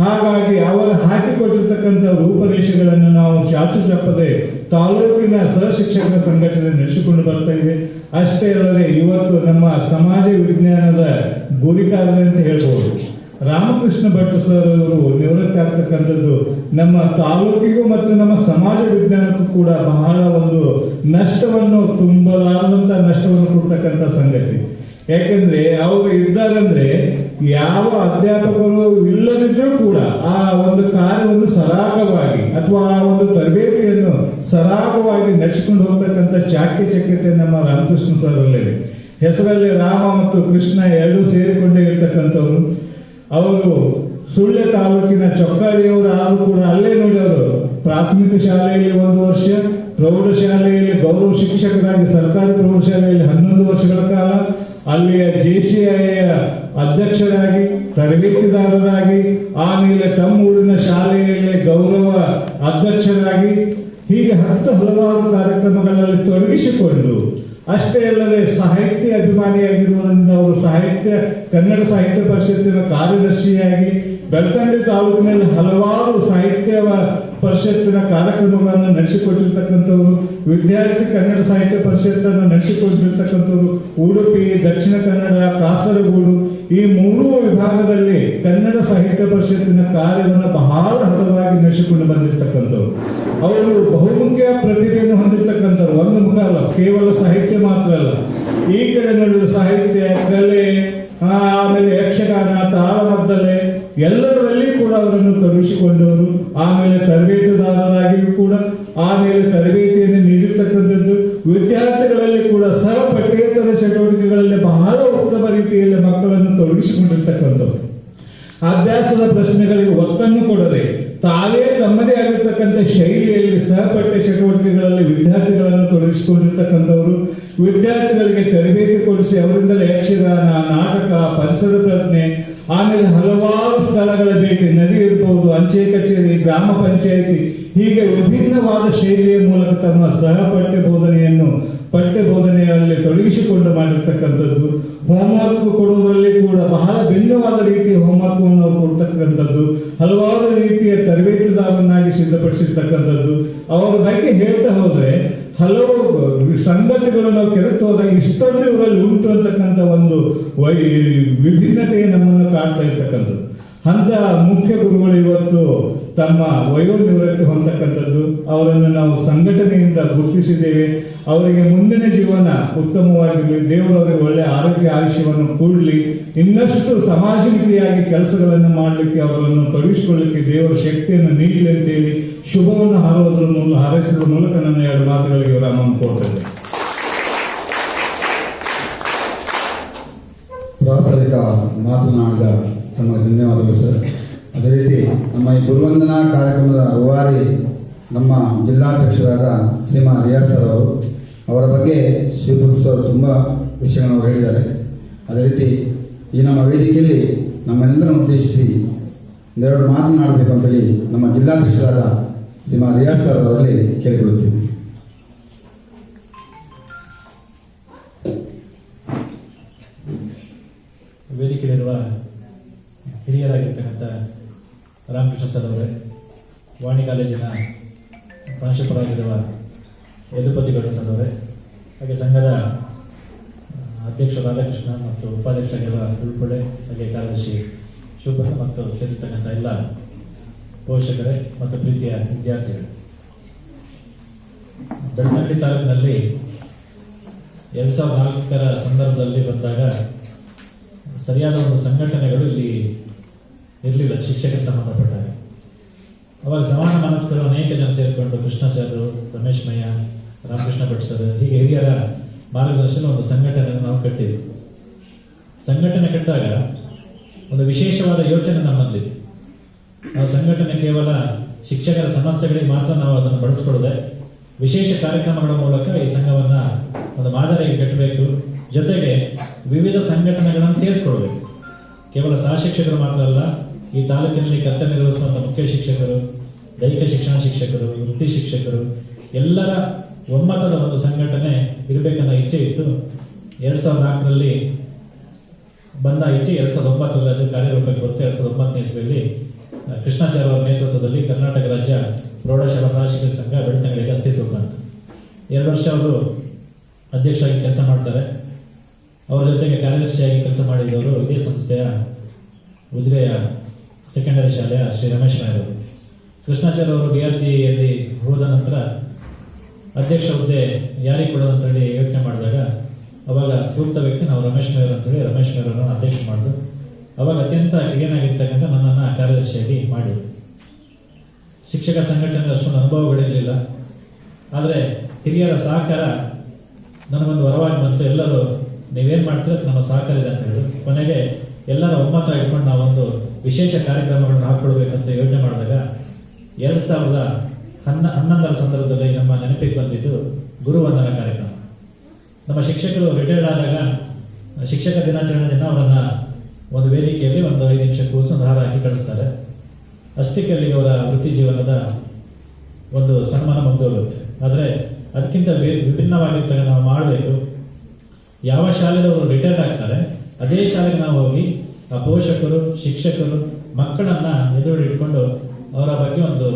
ಹಾಗಾಗಿ ಅವರು ಹಾಕಿಕೊಟ್ಟಿರ್ತಕ್ಕಂಥ ರೂಪರೇಷೆಗಳನ್ನು ನಾವು ಚಾಚು ತಪ್ಪದೆ ತಾಲೂಕಿನ ಸಹಶಿಕ್ಷಕರ ಸಂಘಟನೆ ನಡೆಸಿಕೊಂಡು ಬರ್ತಾ ಇದೆ. ಅಷ್ಟೇ ಅಲ್ಲದೆ ಇವತ್ತು ನಮ್ಮ ಸಮಾಜ ವಿಜ್ಞಾನದ ಗುರಿಕಾರ ಅಂತ ಹೇಳ್ಬೋದು, ರಾಮಕೃಷ್ಣ ಭಟ್ ಸರ್ ಅವರು ನಿವೃತ್ತಿ ಆಗ್ತಕ್ಕಂಥದ್ದು ನಮ್ಮ ತಾಲೂಕಿಗೂ ಮತ್ತು ನಮ್ಮ ಸಮಾಜ ವಿಜ್ಞಾನಕ್ಕೂ ಕೂಡ ಬಹಳ ಒಂದು ನಷ್ಟವನ್ನು, ತುಂಬಲಾರದಂತ ನಷ್ಟವನ್ನು ಕೊಡ್ತಕ್ಕಂಥ ಸಂಗತಿ. ಯಾಕೆಂದ್ರೆ ಅವರು ಇದ್ದಾರಂದ್ರೆ ಯಾವ ಅಧ್ಯಾಪಕರು ಇಲ್ಲದಿದ್ದರೂ ಕೂಡ ಆ ಒಂದು ಕಾರ್ಯವನ್ನು ಸರಾಗವಾಗಿ ಅಥವಾ ಆ ಒಂದು ತರಬೇತಿಯನ್ನು ಸರಾಗವಾಗಿ ನಡೆಸಿಕೊಂಡು ಹೋಗ್ತಕ್ಕಂಥ ಚಾಕ್ಯತೆ ನಮ್ಮ ರಾಮಕೃಷ್ಣ ಸರ್ ಅಲ್ಲಿದೆ. ಹೆಸರಲ್ಲಿ ರಾಮ ಮತ್ತು ಕೃಷ್ಣ ಎರಡೂ ಸೇರಿಕೊಂಡೇ ಇರ್ತಕ್ಕಂಥವ್ರು. ಅವರು ಸುಳ್ಯ ತಾಲೂಕಿನ ಚೊಕ್ಕಾಡಿಯವರು ಆದರೂ ಕೂಡ ಅಲ್ಲೇ ನೋಡಿ ಅವರು ಪ್ರಾಥಮಿಕ ಶಾಲೆಯಲ್ಲಿ 1 ವರ್ಷ, ಪ್ರೌಢಶಾಲೆಯಲ್ಲಿ ಗೌರವ ಶಿಕ್ಷಕರಾಗಿ ಸರ್ಕಾರಿ ಪ್ರೌಢಶಾಲೆಯಲ್ಲಿ 11 ವರ್ಷಗಳ ಕಾಲ, ಅಲ್ಲಿಯ JCIಯ ಅಧ್ಯಕ್ಷರಾಗಿ, ತರಬೇತಿದಾರರಾಗಿ, ಆಮೇಲೆ ತಮ್ಮ ಊರಿನ ಶಾಲೆಯಲ್ಲಿ ಗೌರವ ಅಧ್ಯಕ್ಷರಾಗಿ, ಹೀಗೆ ಹಲವಾರು ಕಾರ್ಯಕ್ರಮಗಳಲ್ಲಿ ತೊಡಗಿಸಿಕೊಂಡು, ಅಷ್ಟೇ ಅಲ್ಲದೆ ಸಾಹಿತ್ಯ ಅಭಿಮಾನಿಯಾಗಿರುವುದರಿಂದ ಅವರು ಕನ್ನಡ ಸಾಹಿತ್ಯ ಪರಿಷತ್ತಿನ ಕಾರ್ಯದರ್ಶಿಯಾಗಿ ಬೆಳ್ತಂಗಡಿ ತಾಲೂಕಿನಲ್ಲಿ ಹಲವಾರು ಸಾಹಿತ್ಯ ಪರಿಷತ್ತಿನ ಕಾರ್ಯಕ್ರಮಗಳನ್ನು ನಡೆಸಿಕೊಟ್ಟಿರ್ತಕ್ಕಂಥವ್ರು, ವಿದ್ಯಾರ್ಥಿ ಕನ್ನಡ ಸಾಹಿತ್ಯ ಪರಿಷತ್ತನ್ನು ನಡೆಸಿಕೊಟ್ಟಿರ್ತಕ್ಕಂಥವ್ರು. ಉಡುಪಿ, ದಕ್ಷಿಣ ಕನ್ನಡ, ಕಾಸರಗೋಡು ಈ 3 ವಿಭಾಗದಲ್ಲಿ ಕನ್ನಡ ಸಾಹಿತ್ಯ ಪರಿಷತ್ತಿನ ಕಾರ್ಯವನ್ನು ಬಹಳ ಹದವಾಗಿ ನಡೆಸಿಕೊಂಡು ಬಂದಿರತಕ್ಕಂಥವ್ರು. ಅವರು ಬಹುಮುಖ್ಯ ಪ್ರತಿಭೆಯನ್ನು ಹೊಂದಿರತಕ್ಕಂಥವ್ರು. ಒಂದು ಮುಖ ಅಲ್ಲ, ಕೇವಲ ಸಾಹಿತ್ಯ ಮಾತ್ರ ಅಲ್ಲ, ಈ ಕಡೆ ನೋಡಿದ ಸಾಹಿತ್ಯ, ಕಲೆ, ಆಮೇಲೆ ಯಕ್ಷಗಾನ, ತಾಳಮದ್ದಲೆ ಎಲ್ಲದರಲ್ಲಿ ಕೂಡ ಅವರನ್ನು ತೊಡಗಿಸಿಕೊಂಡವರು. ಆಮೇಲೆ ತರಬೇತುದಾರರಾಗಿಯೂ ಕೂಡ, ಆಮೇಲೆ ತರಬೇತಿಯನ್ನು ನೀಡಿರ್ತಕ್ಕಂಥದ್ದು. ವಿದ್ಯಾರ್ಥಿಗಳಲ್ಲಿ ಕೂಡ ಪಠ್ಯೇತರ ಚಟುವಟಿಕೆಗಳಲ್ಲಿ ಬಹಳ ಉತ್ತಮ ರೀತಿಯಲ್ಲಿ ಮಕ್ಕಳನ್ನು ತೊಡಗಿಸಿಕೊಂಡಿರ್ತಕ್ಕಂಥವ್ರು. ಅಭ್ಯಾಸದ ಪ್ರಶ್ನೆಗಳಿಗೆ ಒತ್ತನ್ನು ಕೊಡದೆ ತಾವೇ ತಮ್ಮದೇ ಆಗಿರ್ತಕ್ಕಂಥ ಶೈಲಿಯಲ್ಲಿ ಸಹಪಠ್ಯ ಚಟುವಟಿಕೆಗಳಲ್ಲಿ ವಿದ್ಯಾರ್ಥಿಗಳನ್ನು ತೊಡಗಿಸಿಕೊಂಡಿರ್ತಕ್ಕಂಥವರು. ವಿದ್ಯಾರ್ಥಿಗಳಿಗೆ ತರಬೇತಿ ಕೊಡಿಸಿ ಅವರಿಂದಲೇ ಯಕ್ಷಗಾನ, ನಾಟಕ, ಪರಿಸರ ಪ್ರಜ್ಞೆ, ಆಮೇಲೆ ಹಲವಾರು ಸ್ಥಳಗಳ ಭೇಟಿ, ನದಿ ಇರಬಹುದು, ಅಂಚೆ ಕಚೇರಿ, ಗ್ರಾಮ ಪಂಚಾಯಿತಿ, ಹೀಗೆ ವಿಭಿನ್ನವಾದ ಶೈಲಿಯ ಮೂಲಕ ತಮ್ಮ ಪಠ್ಯ ಬೋಧನೆಯಲ್ಲಿ ತೊಡಗಿಸಿಕೊಂಡು ಮಾಡಿರ್ತಕ್ಕಂಥದ್ದು. ಹೋಮ್ವರ್ಕ್ ಕೊಡುವುದರಲ್ಲಿ ಕೂಡ ಬಹಳ ಭಿನ್ನವಾದ ರೀತಿಯ ಹೋಮ್ವರ್ಕ್ ಅನ್ನು ಕೊಡ್ತಕ್ಕಂಥದ್ದು, ಹಲವಾರು ರೀತಿಯ ತರಬೇತುದಾರನಾಗಿ ಸಿದ್ಧಪಡಿಸಿರ್ತಕ್ಕಂಥದ್ದು. ಅವರ ಬಗ್ಗೆ ಹೇಳ್ತಾ ಹೋದ್ರೆ ಹಲವು ಸಂಗತಿಗಳು ನಾವು ಕೆರೆತು ಹೋದಾಗ ಇಷ್ಟೊಂದು ಇವರಲ್ಲಿ ಉಂಟು ಅಂತಕ್ಕಂಥ ಒಂದು ವಿಭಿನ್ನತೆ ನಮ್ಮನ್ನು ಕಾಡ್ತಾ ಇರ್ತಕ್ಕಂಥದ್ದು. ಅಂತ ಮುಖ್ಯ ಗುರುಗಳು ಇವತ್ತು ತಮ್ಮ ವಯೋನಿವೃತ್ತಿ ಹೊಂದತಕ್ಕಂಥದ್ದು. ಅವರನ್ನು ನಾವು ಸಂಘಟನೆಯಿಂದ ಗುರುತಿಸಿದ್ದೇವೆ. ಅವರಿಗೆ ಮುಂದಿನ ಜೀವನ ಉತ್ತಮವಾಗಿರಲಿ, ದೇವರು ಅವರಿಗೆ ಒಳ್ಳೆಯ ಆರೋಗ್ಯ ಆಯುಷ್ಯವನ್ನು ಕೊಡಲಿ, ಇನ್ನಷ್ಟು ಸಮಾಜಮುಖಿಯಾಗಿ ಕೆಲಸಗಳನ್ನು ಮಾಡಲಿಕ್ಕೆ ಅವರನ್ನು ತೊಡಗಿಸಿಕೊಳ್ಳಲಿಕ್ಕೆ ದೇವರ ಶಕ್ತಿಯನ್ನು ನೀಡಲಿ ಅಂತೇಳಿ ಶುಭವನ್ನು ಹಾರೈಸುವ ಮೂಲಕ ನನ್ನ 2 ಮಾತುಗಳಿಗೆ ವಿರಾಮವನ್ನು ಕೊಡ್ತೇನೆ. ಪ್ರಾಸ್ತಾವಿಕ ಮಾತನಾಡಿದ ತಮಗೆ ಧನ್ಯವಾದಗಳು ಸರ್. ಅದೇ ರೀತಿ ನಮ್ಮ ಈ ಗುರುವಂದನಾ ಕಾರ್ಯಕ್ರಮದ ರೂವಾರಿ ನಮ್ಮ ಜಿಲ್ಲಾಧ್ಯಕ್ಷರಾದ ಶ್ರೀಮಾನ್ ರಿಯಾಜ್ ಸರ್ ಅವರ ಬಗ್ಗೆ ಶಿವಪುತ್ರ ಸರ್ ತುಂಬ ವಿಷಯಗಳನ್ನು ಹೇಳಿದ್ದಾರೆ. ಅದೇ ರೀತಿ ಈ ನಮ್ಮ ವೇದಿಕೆಯಲ್ಲಿ ನಮ್ಮೆಲ್ಲರನ್ನು ಉದ್ದೇಶಿಸಿ 2 ಮಾತನಾಡಬೇಕು ಅಂತೇಳಿ ನಮ್ಮ ಜಿಲ್ಲಾಧ್ಯಕ್ಷರಾದ ಶ್ರೀಮಾನ್ ರಿಯಾಜ್ ಸರ್ ಅವರಲ್ಲಿ ಕೇಳಿಕೊಳ್ಳುತ್ತೀವಿ. ವೇದಿಕೆಯಲ್ಲಿರುವ ಹಿರಿಯರಾಗಿರ್ತಕ್ಕಂಥ ರಾಮಕೃಷ್ಣ ಸರ್ ಅವರೇ, ವಾಣಿ ಕಾಲೇಜಿನ ಪ್ರಾಂಶುಪಾಲರಾಗಿರುವ ಯದುಪತಿ ಗೌಡ ಸರ್ ಅವರೇ, ಹಾಗೆ ಸಂಘದ ಅಧ್ಯಕ್ಷ ರಾಧಾಕೃಷ್ಣ ಮತ್ತು ಉಪಾಧ್ಯಕ್ಷರಾಗಿರುವ ಉಳ್ಪಡೆ, ಹಾಗೆ ಕಾರ್ಯದರ್ಶಿ ಶಿವಪುತ್ರ ಮತ್ತು ಸೇರಿರ್ತಕ್ಕಂಥ ಎಲ್ಲ ಪೋಷಕರೇ ಮತ್ತು ಪ್ರೀತಿಯ ವಿದ್ಯಾರ್ಥಿಗಳು, ಬೆಳ್ತಂಗಡಿ ತಾಲೂಕಿನಲ್ಲಿ 2004ರ ಸಂದರ್ಭದಲ್ಲಿ ಬಂದಾಗ ಸರಿಯಾದ ಒಂದು ಸಂಘಟನೆಗಳು ಇಲ್ಲಿ ಇರಲಿಲ್ಲ ಶಿಕ್ಷಕರಿಗೆ ಸಂಬಂಧಪಟ್ಟಾಗ. ಅವಾಗ ಸಮಾನ ಮನಸ್ಕರು ಅನೇಕ ಜನ ಸೇರಿಕೊಂಡು ಕೃಷ್ಣಾಚಾರ್ಯರು, ರಮೇಶ್ ಮಯ್ಯ, ರಾಮಕೃಷ್ಣ ಭಟ್ ಸರ್, ಹೀಗೆ ಹಿರಿಯರ ಮಾರ್ಗದರ್ಶನ ಒಂದು ಸಂಘಟನೆಯನ್ನು ನಾವು ಕಟ್ಟಿದ್ವಿ. ಸಂಘಟನೆ ಕಟ್ಟಾಗ ಒಂದು ವಿಶೇಷವಾದ ಯೋಚನೆ ನಮ್ಮಲ್ಲಿತ್ತು. ನಾವು ಸಂಘಟನೆ ಕೇವಲ ಶಿಕ್ಷಕರ ಸಮಸ್ಯೆಗಳಿಗೆ ಮಾತ್ರ ನಾವು ಅದನ್ನು ಬಳಸ್ಕೊಳ್ಳದೆ ವಿಶೇಷ ಕಾರ್ಯಕ್ರಮಗಳ ಮೂಲಕ ಈ ಸಂಘವನ್ನು ಒಂದು ಮಾದರಿಯಾಗಿ ಕಟ್ಟಬೇಕು. ಜೊತೆಗೆ ವಿವಿಧ ಸಂಘಟನೆಗಳನ್ನು ಸೇರಿಸ್ಕೊಳ್ಬೇಕು. ಕೇವಲ ಸಹ ಶಿಕ್ಷಕರು ಮಾತ್ರ ಅಲ್ಲ, ಈ ತಾಲೂಕಿನಲ್ಲಿ ಕರ್ತವ್ಯ ನಿರ್ವಹಿಸುವಂಥ ಮುಖ್ಯ ಶಿಕ್ಷಕರು, ದೈಹಿಕ ಶಿಕ್ಷಣ ಶಿಕ್ಷಕರು, ವೃತ್ತಿ ಶಿಕ್ಷಕರು ಎಲ್ಲರ ಒಮ್ಮತದ ಒಂದು ಸಂಘಟನೆ ಇರಬೇಕನ್ನೋ ಇಚ್ಛೆ ಇತ್ತು. 2004ರಲ್ಲಿ ಬಂದ ಇಚ್ಛೆ 2009ರಲ್ಲಿ ಅದು ಕಾರ್ಯರೂಪಕ್ಕೆ ಬರುತ್ತೆ. 2009ನೇ ಇಸ್ವಿಯಲ್ಲಿ ಕೃಷ್ಣಾಚಾರ್ಯ ಅವರ ನೇತೃತ್ವದಲ್ಲಿ ಕರ್ನಾಟಕ ರಾಜ್ಯ ಪ್ರೌಢಶಾಲಾ ಸಹ ಶಿಕ್ಷಕ ಸಂಘ ಬೆಳ್ತಂಗಡಿಗೆ ಅಸ್ತಿತ್ವಕ್ಕೆ ಬಂತು. 2 ವರ್ಷ ಅವರು ಅಧ್ಯಕ್ಷರಾಗಿ ಕೆಲಸ ಮಾಡ್ತಾರೆ. ಅವರ ಜೊತೆಗೆ ಕಾರ್ಯದರ್ಶಿಯಾಗಿ ಕೆಲಸ ಮಾಡಿದವರು ಇದೇ ಸಂಸ್ಥೆಯ ಉಜಿರೆಯ ಸೆಕೆಂಡರಿ ಶಾಲೆಯ ಶ್ರೀ ರಮೇಶ್ ನಾಯರು. ಕೃಷ್ಣಾಚಾರ್ಯ ಅವರು DRCಯಲ್ಲಿ ಹೋದ ನಂತರ ಅಧ್ಯಕ್ಷ ಹುದ್ದೆ ಯಾರಿಗೆ ಕೊಡೋದಂತೇಳಿ ಯೋಚನೆ ಮಾಡಿದಾಗ ಅವಾಗ ಸೂಕ್ತ ವ್ಯಕ್ತಿ ನಾವು ರಮೇಶ್ ಮೇಯರ್ ಅಂತೇಳಿ ರಮೇಶ್ ಮೇಯರ್ ಅವರನ್ನು ಅಧ್ಯಕ್ಷ ಮಾಡಿದ್ರು. ಅವಾಗ ಅತ್ಯಂತ ಕಿರಿಯನಾಗಿರ್ತಕ್ಕಂಥ ನನ್ನನ್ನು ಕಾರ್ಯದರ್ಶಿಯಾಗಿ ಮಾಡಿದರು. ಶಿಕ್ಷಕ ಸಂಘಟನೆ ಅಷ್ಟೊಂದು ಅನುಭವಗಳಿರಲಿಲ್ಲ. ಆದರೆ ಹಿರಿಯರ ಸಹಕಾರ ನನಗೊಂದು ವರವಾಗಿ ಬಂತು. ಎಲ್ಲರೂ ನೀವೇನು ಮಾಡ್ತೀರ ನಮ್ಮ ಸಹಕಾರ ಇದೆ ಅಂತ ಹೇಳಿದ್ರು. ಕೊನೆಗೆ ಎಲ್ಲರ ಒಮ್ಮತ ಇಟ್ಕೊಂಡು ನಾವೊಂದು ವಿಶೇಷ ಕಾರ್ಯಕ್ರಮಗಳನ್ನು ಹಾಕ್ಕೊಳ್ಬೇಕಂತ ಯೋಚನೆ ಮಾಡಿದಾಗ 2011ರ ಸಂದರ್ಭದಲ್ಲಿ ನಮ್ಮ ನೆನಪಿಗೆ ಬಂದಿದ್ದು ಗುರುವಂದನ ಕಾರ್ಯಕ್ರಮ. ನಮ್ಮ ಶಿಕ್ಷಕರು ರಿಟೈರ್ಡ್ ಆದಾಗ ಶಿಕ್ಷಕ ದಿನಾಚರಣೆ ದಿನ ಅವರನ್ನು ಒಂದು ವೇದಿಕೆಯಲ್ಲಿ ಒಂದು 5 ನಿಮಿಷ ಕೂರಿಸಿ ಒಂದು ಹಾರ ಹಾಕಿ ಕಳಿಸ್ತಾರೆ. ಅಷ್ಟಕ್ಕೆ ಅಲ್ಲಿಗೆ ಅವರ ವೃತ್ತಿ ಜೀವನದ ಒಂದು ಸನ್ಮಾನ ಮುಗಿದೋಗುತ್ತೆ. ಆದರೆ ಅದಕ್ಕಿಂತ ವಿಭಿನ್ನವಾಗಿರ್ತಕ್ಕ ನಾವು ಮಾಡಬೇಕು. ಯಾವ ಶಾಲೆಯವರು ರಿಟೈರ್ಡ್ ಆಗ್ತಾರೆ ಅದೇ ಶಾಲೆಗೆ ನಾವು ಹೋಗಿ ಆ ಪೋಷಕರು, ಶಿಕ್ಷಕರು, ಮಕ್ಕಳನ್ನು ಎದುರಿಟ್ಕೊಂಡು ಅವರ ಬಗ್ಗೆ ಒಂದು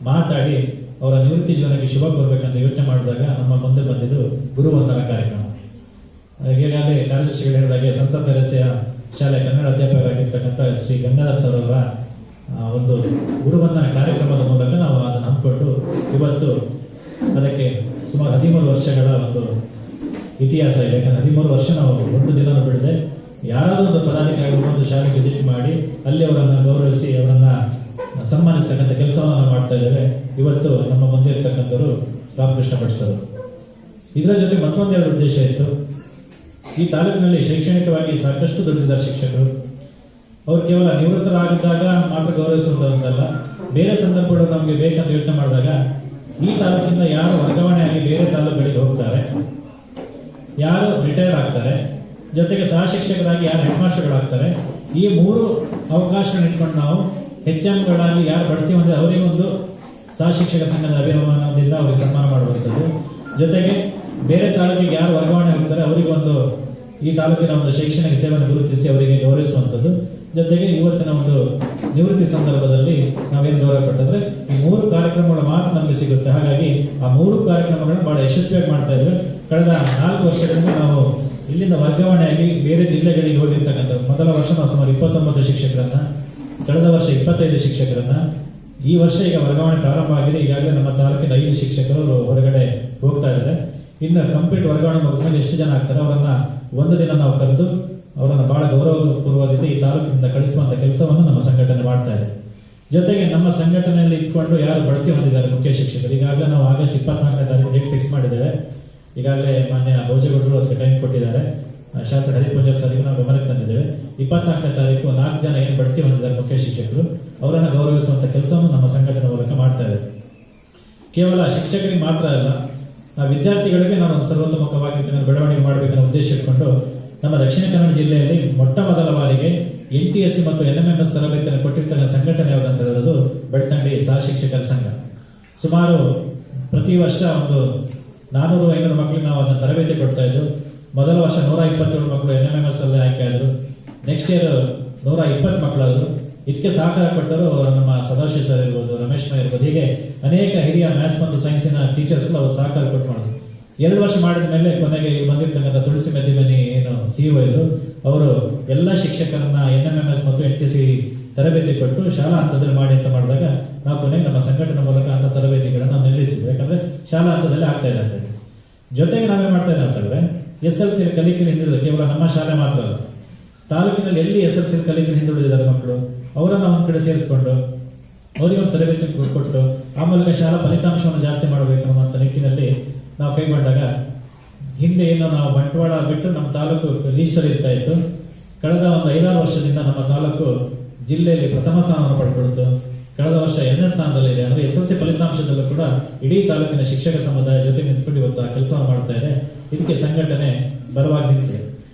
ಮಾತಾಡಿ ಅವರ ನಿವೃತ್ತಿ ಜೀವನಕ್ಕೆ ಶುಭ ಕೋರಬೇಕಂತ ಯೋಚನೆ ಮಾಡಿದಾಗ ನಮ್ಮ ಮುಂದೆ ಬಂದಿದ್ದು ಗುರುವಂದನ ಕಾರ್ಯಕ್ರಮ. ಈಗಾಗಲೇ ಕಾರ್ಯದರ್ಶಿಗಳು ಹೇಳಿದಾಗೆ ಸಂತ ತೆರೆಸೆಯ ಶಾಲೆ ಕನ್ನಡ ಅಧ್ಯಾಪಕರಾಗಿರ್ತಕ್ಕಂಥ ಶ್ರೀ ಗಂಗಾಧರ್ ಸರ್ ಅವರ ಒಂದು ಗುರುವಂದನ ಕಾರ್ಯಕ್ರಮದ ಮೂಲಕ ನಾವು ಅದನ್ನು ಹಮ್ಮಿಕೊಂಡು ಇವತ್ತು ಅದಕ್ಕೆ ಸುಮಾರು 13 ವರ್ಷಗಳ ಒಂದು ಇತಿಹಾಸ ಇದೆ. ಯಾಕಂದರೆ 13 ವರ್ಷ ನಾವು ಒಂದು ದಿನ ಬಿಡದೆ ಯಾರಾದರೂ ಒಂದು ಪದಾಧಿಕಾರಿ ಒಂದು ಶಾಲೆ ವಿಸಿಟ್ ಮಾಡಿ ಅಲ್ಲಿ ಅವರನ್ನು ಗೌರವಿಸಿ ಅವರನ್ನು ಸನ್ಮಾನಿಸ್ತಕ್ಕಂಥ ಕೆಲಸವನ್ನು ನಾವು ಮಾಡ್ತಾ ಇದ್ದೇವೆ. ಇವತ್ತು ನಮ್ಮ ಮುಂದೆ ಇರ್ತಕ್ಕಂಥವರು ರಾಮಕೃಷ್ಣ ಭಟ್ ಸರ್. ಇದರ ಜೊತೆ ಮತ್ತೊಂದೆರಡು ಉದ್ದೇಶ ಇತ್ತು. ಈ ತಾಲೂಕಿನಲ್ಲಿ ಶೈಕ್ಷಣಿಕವಾಗಿ ಸಾಕಷ್ಟು ದುಡಿದಿದ್ದಾರೆ ಶಿಕ್ಷಕರು. ಅವರು ಕೇವಲ ನಿವೃತ್ತರಾಗಿದ್ದಾಗ ಮಾತ್ರ ಗೌರವಿಸುವುದಂತಲ್ಲ, ಬೇರೆ ಸಂದರ್ಭಗಳು ನಮಗೆ ಬೇಕಂತ ಯೋಚನೆ ಮಾಡಿದಾಗ ಈ ತಾಲೂಕಿಂದ ಯಾರು ವರ್ಗಾವಣೆ ಆಗಿ ಬೇರೆ ತಾಲೂಕುಗಳಿಗೆ ಹೋಗ್ತಾರೆ, ಯಾರು ರಿಟೈರ್ ಆಗ್ತಾರೆ, ಜೊತೆಗೆ ಸಹ ಶಿಕ್ಷಕರಾಗಿ ಯಾರು ಹೆಡ್ ಮಾಸ್ಟರ್ಗಳಾಗ್ತಾರೆ, ಈ 3 ಅವಕಾಶಗಳನ್ನ ಇಟ್ಕೊಂಡು ನಾವು HMಗಳಾಗಿ ಯಾರು ಬಡ್ತಿ ಹೊಂದಿದೆ ಅವರಿಗೊಂದು ಸಹ ಶಿಕ್ಷಕ ಸಂಘದ ಅಭಿಮಾನದಿಂದ ಅವರಿಗೆ ಸನ್ಮಾನ ಮಾಡುವಂಥದ್ದು. ಜೊತೆಗೆ ಬೇರೆ ತಾಲೂಕಿಗೆ ಯಾರು ವರ್ಗಾವಣೆ ಹೋಗ್ತಾರೆ ಅವರಿಗೊಂದು ಈ ತಾಲೂಕಿನ ಒಂದು ಶೈಕ್ಷಣಿಕ ಸೇವೆಯನ್ನು ಗುರುತಿಸಿ ಅವರಿಗೆ ಗೌರವಿಸುವಂಥದ್ದು. ಜೊತೆಗೆ ಇವತ್ತಿನ ಒಂದು ನಿವೃತ್ತಿ ಸಂದರ್ಭದಲ್ಲಿ ನಾವೇನು ಗೌರವ ಕೊಟ್ಟಂದ್ರೆ ಈ 3 ಕಾರ್ಯಕ್ರಮಗಳು ಮಾತ್ರ ನಮಗೆ ಸಿಗುತ್ತೆ. ಹಾಗಾಗಿ ಆ 3 ಕಾರ್ಯಕ್ರಮಗಳನ್ನು ಬಹಳ ಯಶಸ್ವಿಯಾಗಿ ಮಾಡ್ತಾ ಇದ್ವಿ. ಕಳೆದ 4 ವರ್ಷಗಳಿಂದ ನಾವು ಇಲ್ಲಿಂದ ವರ್ಗಾವಣೆಯಾಗಿ ಬೇರೆ ಜಿಲ್ಲೆಗಳಿಗೆ ಹೋಗಿರ್ತಕ್ಕಂಥ ಮೊದಲ ವರ್ಷ ನಾವು ಸುಮಾರು 29 ಶಿಕ್ಷಕರನ್ನ, ಕಳೆದ ವರ್ಷ 25 ಶಿಕ್ಷಕರನ್ನ, ಈ ವರ್ಷ ಈಗ ವರ್ಗಾವಣೆ ಪ್ರಾರಂಭ ಆಗಿದೆ. ಈಗಾಗಲೇ ನಮ್ಮ ತಾಲೂಕಿನ 5 ಶಿಕ್ಷಕರು ಹೊರಗಡೆ ಹೋಗ್ತಾ ಇದ್ದಾರೆ. ಇನ್ನು ಕಂಪ್ಲೀಟ್ ವರ್ಗಾವಣೆ ಮುಗಿದ್ಮೇಲೆ ಎಷ್ಟು ಜನ ಆಗ್ತಾರೆ ಅವರನ್ನ ಒಂದು ದಿನ ನಾವು ಕರೆದು ಅವರನ್ನು ಬಹಳ ಗೌರವಪೂರ್ವದಿಂದ ಈ ತಾಲೂಕಿನಿಂದ ಕಳಿಸುವಂಥ ಕೆಲಸವನ್ನು ನಮ್ಮ ಸಂಘಟನೆ ಮಾಡ್ತಾ ಇದೆ. ಜೊತೆಗೆ ನಮ್ಮ ಸಂಘಟನೆಯಲ್ಲಿ ಇಟ್ಕೊಂಡು ಯಾರು ಬಡ್ತಿ ಹೊಂದಿದ್ದಾರೆ ಮುಖ್ಯ ಶಿಕ್ಷಕರು, ಈಗಾಗಲೇ ನಾವು ಆಗಸ್ಟ್ 24ನೇ ತಾರೀಕು ಡೇಟ್ ಫಿಕ್ಸ್ ಮಾಡಿದ್ದೇವೆ. ಈಗಾಗಲೇ ಮಾನ್ಯ ಭೋಜೇಗೌಡರು ಅದಕ್ಕೆ ಟೈಮ್ ಕೊಟ್ಟಿದ್ದಾರೆ. ಶಾಸಕ ಹರಿಪೂಜಾರ್ ಸರಿಗೆ ನಾವು ಗಮನಕ್ಕೆ ತಂದಿದ್ದೇವೆ. 24ನೇ ತಾರೀಕು 4 ಜನ ಏನು ಬಡ್ತಿ ಹೊಂದಿದ್ದಾರೆ ಮುಖ್ಯ ಶಿಕ್ಷಕರು ಅವರನ್ನು ಗೌರವಿಸುವಂಥ ಕೆಲಸವನ್ನು ನಮ್ಮ ಸಂಘಟನೆ ಮೂಲಕ ಮಾಡ್ತಾ ಇದೆ. ಕೇವಲ ಶಿಕ್ಷಕರಿಗೆ ಮಾತ್ರ ಅಲ್ಲ, ವಿದ್ಯಾರ್ಥಿಗಳಿಗೆ ನಾವು ಸರ್ವತೋಮುಖವಾಗಿ ಬೆಳವಣಿಗೆ ಮಾಡಬೇಕನ್ನೋ ಉದ್ದೇಶ ಇಟ್ಕೊಂಡು ನಮ್ಮ ದಕ್ಷಿಣ ಕನ್ನಡ ಜಿಲ್ಲೆಯಲ್ಲಿ ಮೊಟ್ಟ ಮೊದಲ ಬಾರಿಗೆ NTSC ಮತ್ತು NMMS ತರಬೇತಿಯನ್ನು ಕೊಟ್ಟಿರ್ತಕ್ಕಂಥ ಸಂಘಟನೆ ಯಾವುದಂತ ಹೇಳೋದು ಬೆಳ್ತಂಗಡಿ ಸಹ ಶಿಕ್ಷಕರ ಸಂಘ. ಸುಮಾರು ಪ್ರತಿ ವರ್ಷ ಒಂದು 400-500 ಮಕ್ಕಳಿಗೆ ನಾವು ಅದನ್ನು ತರಬೇತಿ ಕೊಡ್ತಾ ಇದ್ದು. ಮೊದಲ ವರ್ಷ 127 ಮಕ್ಕಳು NMMS ಅಲ್ಲಿ ಆಯ್ಕೆ ಆದರು. Next year 120 ಮಕ್ಕಳಾದರು. ಇದಕ್ಕೆ ಸಹಕಾರ ಕೊಟ್ಟರು ನಮ್ಮ ಸದಾಶಿವ ಸರ್ ಇರ್ಬೋದು, ರಮೇಶ್ ಮೈ ಇರ್ಬೋದು, ಹೀಗೆ ಅನೇಕ ಹಿರಿಯ ಮ್ಯಾಥ್ಸ್ ಮತ್ತು ಸೈನ್ಸಿನ ಟೀಚರ್ಸ್ಗಳು ಅವರು ಸಹಕಾರ ಕೊಟ್ಟು ಮಾಡಿದ್ರು. 2 ವರ್ಷ ಮಾಡಿದ ಮೇಲೆ ಕೊನೆಗೆ ಇಲ್ಲಿ ಬಂದಿರ್ತಕ್ಕಂಥ ತುಳಸಿ ಮೆದ್ದಿಮನಿ ಏನು CEO ಇದ್ರು ಅವರು ಎಲ್ಲ ಶಿಕ್ಷಕರನ್ನ NMMS ಮತ್ತು NTC ತರಬೇತಿ ಕೊಟ್ಟು ಶಾಲಾ ಹಂತದಲ್ಲಿ ಮಾಡಿ ಅಂತ ಮಾಡಿದಾಗ ನಾವು ಕೊನೆಗೆ ನಮ್ಮ ಸಂಘಟನೆ ಮೂಲಕ ಅಂತ ತರಬೇತಿಗಳನ್ನು ನಾವು ನಿಲ್ಲಿಸಿದ್ವಿ. ಯಾಕಂದ್ರೆ ಶಾಲಾ ಹಂತದಲ್ಲಿ ಆಗ್ತಾ ಇದೆ ಅಂತ. ಜೊತೆಗೆ ನಾವೇ ಮಾಡ್ತಾ ಇದ್ದೇವೆ ಅಂತಂದ್ರೆ SLC ಕಲಿಕೆಯಲ್ಲಿ ಹಿಂದುಳಿದ ಕೇವಲ ನಮ್ಮ ಶಾಲೆ ಮಾತ್ರ ಅಲ್ಲ, ತಾಲೂಕಿನಲ್ಲಿ ಎಲ್ಲಿ SLC ಕಲಿಕೆಯಲ್ಲಿ ಹಿಂದುಳಿದಿದ್ದಾರೆ ಮಕ್ಕಳು ಅವರನ್ನ ಒಂದು ಕಡೆ ಸೇರಿಸ್ಕೊಂಡು ಅವರಿಗೆ ಒಂದು ತರಬೇತಿ ಕೊಟ್ಟು ಆ ಮೂಲಕ ಶಾಲಾ ಫಲಿತಾಂಶವನ್ನು ಜಾಸ್ತಿ ಮಾಡಬೇಕು ಅನ್ನುವಂಥ ನಿಟ್ಟಿನಲ್ಲಿ ನಾವು ಕೈಗೊಂಡಾಗ ಹಿಂದೆ ಏನು ನಾವು ಬಂಟ್ವಾಳ ಬಿಟ್ಟು ನಮ್ಮ ತಾಲೂಕು ಲೀಸ್ಟಲ್ಲಿ ಇರ್ತಾ ಇತ್ತು. ಕಳೆದ ಒಂದು 5-6 ವರ್ಷದಿಂದ ನಮ್ಮ ತಾಲೂಕು ಜಿಲ್ಲೆಯಲ್ಲಿ ಪ್ರಥಮ ಸ್ಥಾನವನ್ನು ಪಡ್ಕೊಳ್ತು. ಕಳೆದ ವರ್ಷ 2ನೇ ಸ್ಥಾನದಲ್ಲಿದೆ. ಅಂದರೆ SLC ಫಲಿತಾಂಶದಲ್ಲೂ ಕೂಡ ಇಡೀ ತಾಲೂಕಿನ ಶಿಕ್ಷಕ ಸಮುದಾಯ ಜೊತೆ ನಿಂತ್ಕೊಂಡು ಇವತ್ತು ಆ ಕೆಲಸವನ್ನು ಮಾಡ್ತಾ ಇದೆ. ಇದಕ್ಕೆ ಸಂಘಟನೆ ಬಲವಾಗಿ ನಿಂತಿದೆ.